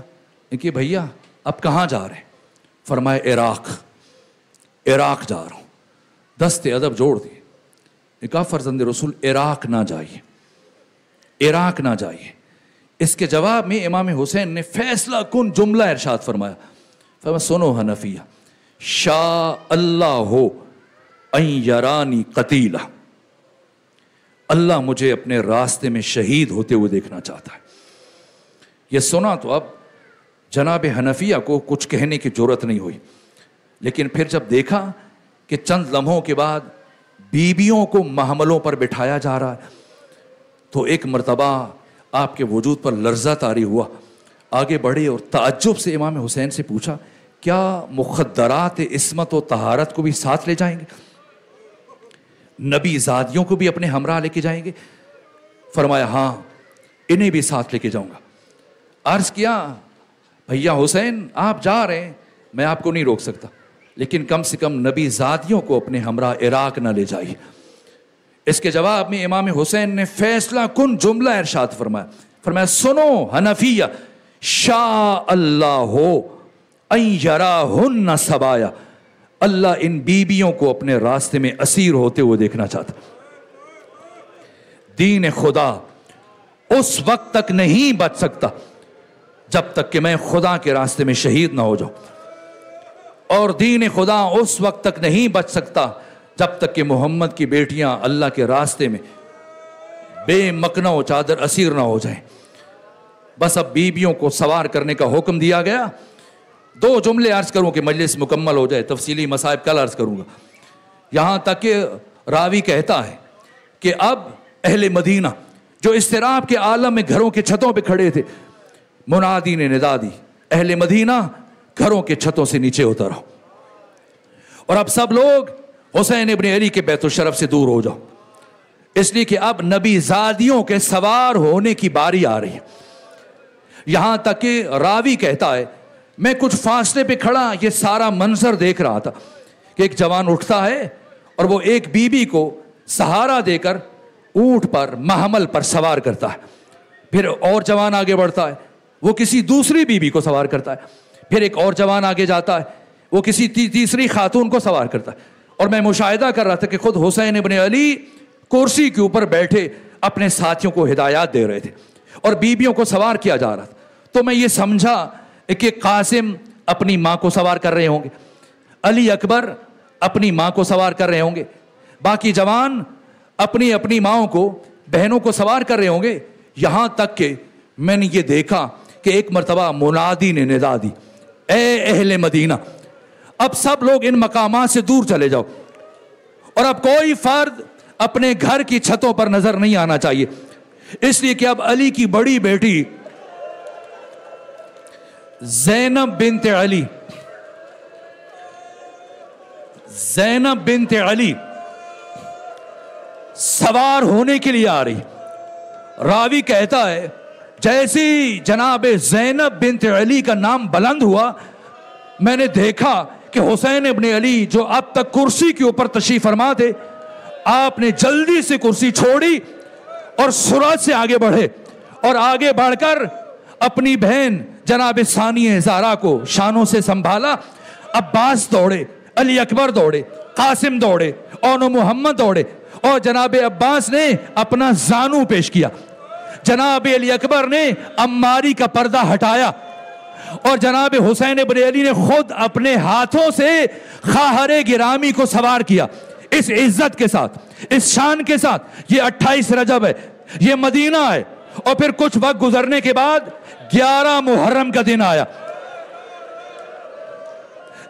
کہ بھیا اب کہاں جا رہے ہیں؟ فرمایا عراق جا رہا ہوں. دست ادب جوڑ دیے. کہا فرزند رسول عراق نہ جائیے, عراق نہ جائیے. اس کے جواب میں امام حسین نے فیصلہ کن جملہ ارشاد فرمایا. فرمایا سنو حنفیہ, شاء اللہ ان یرانی قتیلا, اللہ مجھے اپنے راستے میں شہید ہوتے ہوئے دیکھنا چاہتا ہے. یہ سنا تو اب جناب حنفیہ کو کچھ کہنے کی جرات نہیں ہوئی. لیکن پھر جب دیکھا کہ چند لمحوں کے بعد بیویوں کو محملوں پر بٹھایا جا رہا ہے, تو ایک مرتبہ آپ کے وجود پر لرزہ طاری ہوا. آگے بڑھے اور تعجب سے امام حسین سے پوچھا, کیا مخدرات عصمت و طہارت کو بھی ساتھ لے جائیں گے؟ نبی زادیوں کو بھی اپنے ہمراہ لے کے جائیں گے؟ فرمایا ہاں, انہیں بھی ساتھ لے کے جاؤں گا. عرض کیا بھیا حسین آپ جا رہے ہیں, میں آپ کو نہیں روک سکتا, لیکن کم سے کم نبی زادیوں کو اپنے ہمراہ عراق نہ لے جائیے. اس کے جواب میں امام حسین نے فیصلہ کن جملہ ارشاد فرمایا. فرمایا سنو حنفیہ, شاء اللہ ان یراہن سبایا, اللہ ان بیبیوں کو اپنے راستے میں اسیر ہوتے ہوئے دیکھنا چاہتا. دین خدا اس وقت تک نہیں بچ سکتا جب تک کہ میں خدا کے راستے میں شہید نہ ہو جاؤں, اور دین خدا اس وقت تک نہیں بچ سکتا جب تک کہ محمد کی بیٹیاں اللہ کے راستے میں بے مکنہ و چادر اسیر نہ ہو جائیں. بس اب بیبیوں کو سوار کرنے کا حکم دیا گیا. 2 جملے عرض کروں کہ مجلس مکمل ہو جائے, تفصیلی مصائب کل عرض کروں گا. یہاں تک کہ راوی کہتا ہے کہ اب اہل مدینہ جو اضطراب کے عالم میں گھروں کے چھتوں پہ کھڑے تھے, منادی نے ندا دی, اہل مدینہ گھروں کے چھتوں سے نیچے اتر آؤ, اور اب سب لوگ حسین ابن علی کے بیت الشرف سے دور ہو جاؤ, اس لیے کہ اب نبی زادیوں کے سوار ہونے کی باری آ رہی ہے. یہاں تک کہ راوی کہتا ہے میں کچھ فاصلے پہ کھڑا یہ سارا منظر دیکھ رہا تھا کہ ایک جوان اٹھتا ہے اور وہ ایک بیوی کو سہارا دے کر اونٹ پر محمل پر سوار کرتا ہے. پھر اور جوان آگے بڑھتا ہے, وہ کسی دوسری بیوی کو سوار کرتا ہے. پھر ایک اور جوان آگے جاتا ہے, وہ کسی تیسری خاتون کو سوار کرتا ہے. اور میں مشاہدہ کر رہا تھا کہ خود حسین ابن علی کرسی کے اوپر بیٹھے اپنے ساتھیوں کو ہدایات دے رہے تھے اور بیویوں کو سوار کیا جا رہا تھا. تو میں یہ سمجھا کہ قاسم اپنی ماں کو سوار کر رہے ہوں گے, علی اکبر اپنی ماں کو سوار کر رہے ہوں گے, باقی جوان اپنی اپنی ماؤں کو بہنوں کو سوار کر رہے ہوں گے. یہاں تک کہ میں نے یہ دیکھا کہ ایک مرتبہ منادی نے ندا دی, اے اہل مدینہ اب سب لوگ ان مقامات سے دور چلے جاؤ, اور اب کوئی فرد اپنے گھر کی چھتوں پر نظر نہیں آنا چاہیے, اس لیے کہ اب علی کی بڑی بیٹی زینب بنت علی سوار ہونے کے لیے آ رہی. راوی کہتا ہے جیسی جناب زینب بنت علی کا نام بلند ہوا, میں نے دیکھا کہ حسین ابن علی جو اب تک کرسی کے اوپر تشریف فرما تھے, آپ نے جلدی سے کرسی چھوڑی اور سرعت سے آگے بڑھے, اور آگے بڑھ کر اپنی بہن جناب ثانیہ زہرا کو شانوں سے سنبھالا. عباس دوڑے, علی اکبر دوڑے, قاسم دوڑے, اور محمد دوڑے, اور جناب عباس نے اپنا زانو پیش کیا, جناب علی اکبر نے عماری کا پردہ ہٹایا, اور جناب حسین ابن علی نے خود اپنے ہاتھوں سے خواہر گرامی کو سوار کیا. اس عزت کے ساتھ, اس شان کے ساتھ. یہ 28 رجب ہے, یہ مدینہ ہے, اور پھر کچھ وقت گزرنے کے بعد 11 محرم کا دن آیا.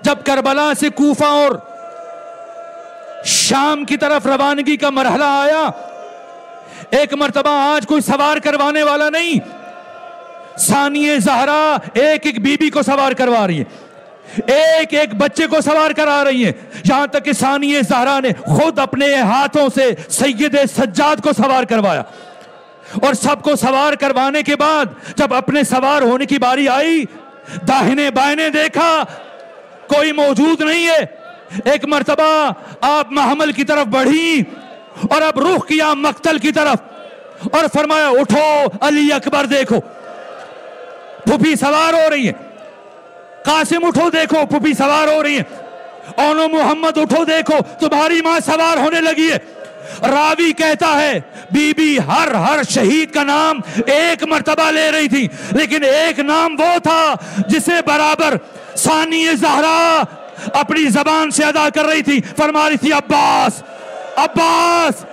جب کربلا سے کوفہ اور شام کی طرف روانگی کا مرحلہ آیا، ایک مرتبہ آج کوئی سوار کروانے والا نہیں، ثانیہ زہرا ایک ایک بی بی کو سوار کروا رہی ہے، ایک ایک بچے کو سوار کرا رہی ہیں، یہاں تک کہ ثانیہ زہرا نے خود اپنے ہاتھوں سے سید سجاد کو سوار کروایا، اور سب کو سوار کروانے کے بعد جب اپنے سوار ہونے کی باری آئی، داہنے بائنے دیکھا کوئی موجود نہیں ہے۔ ایک مرتبہ آپ محمل کی طرف بڑھی اور اب رخ کیا مقتل کی طرف اور فرمایا اٹھو علی اکبر دیکھو، پھوپھی سوار ہو رہی ہے، قاسم اٹھو دیکھو پھوپھی سوار ہو رہی ہے، اونو محمد اٹھو دیکھو تمہاری ماں سوار ہونے لگی ہے۔ راوی کہتا ہے بی بی ہر شہید کا نام ایک مرتبہ لے رہی تھی، لیکن ایک نام وہ تھا جسے برابر ثانیہ زہرا اپنی زبان سے ادا کر رہی تھی، فرما رہی تھی عباس عباس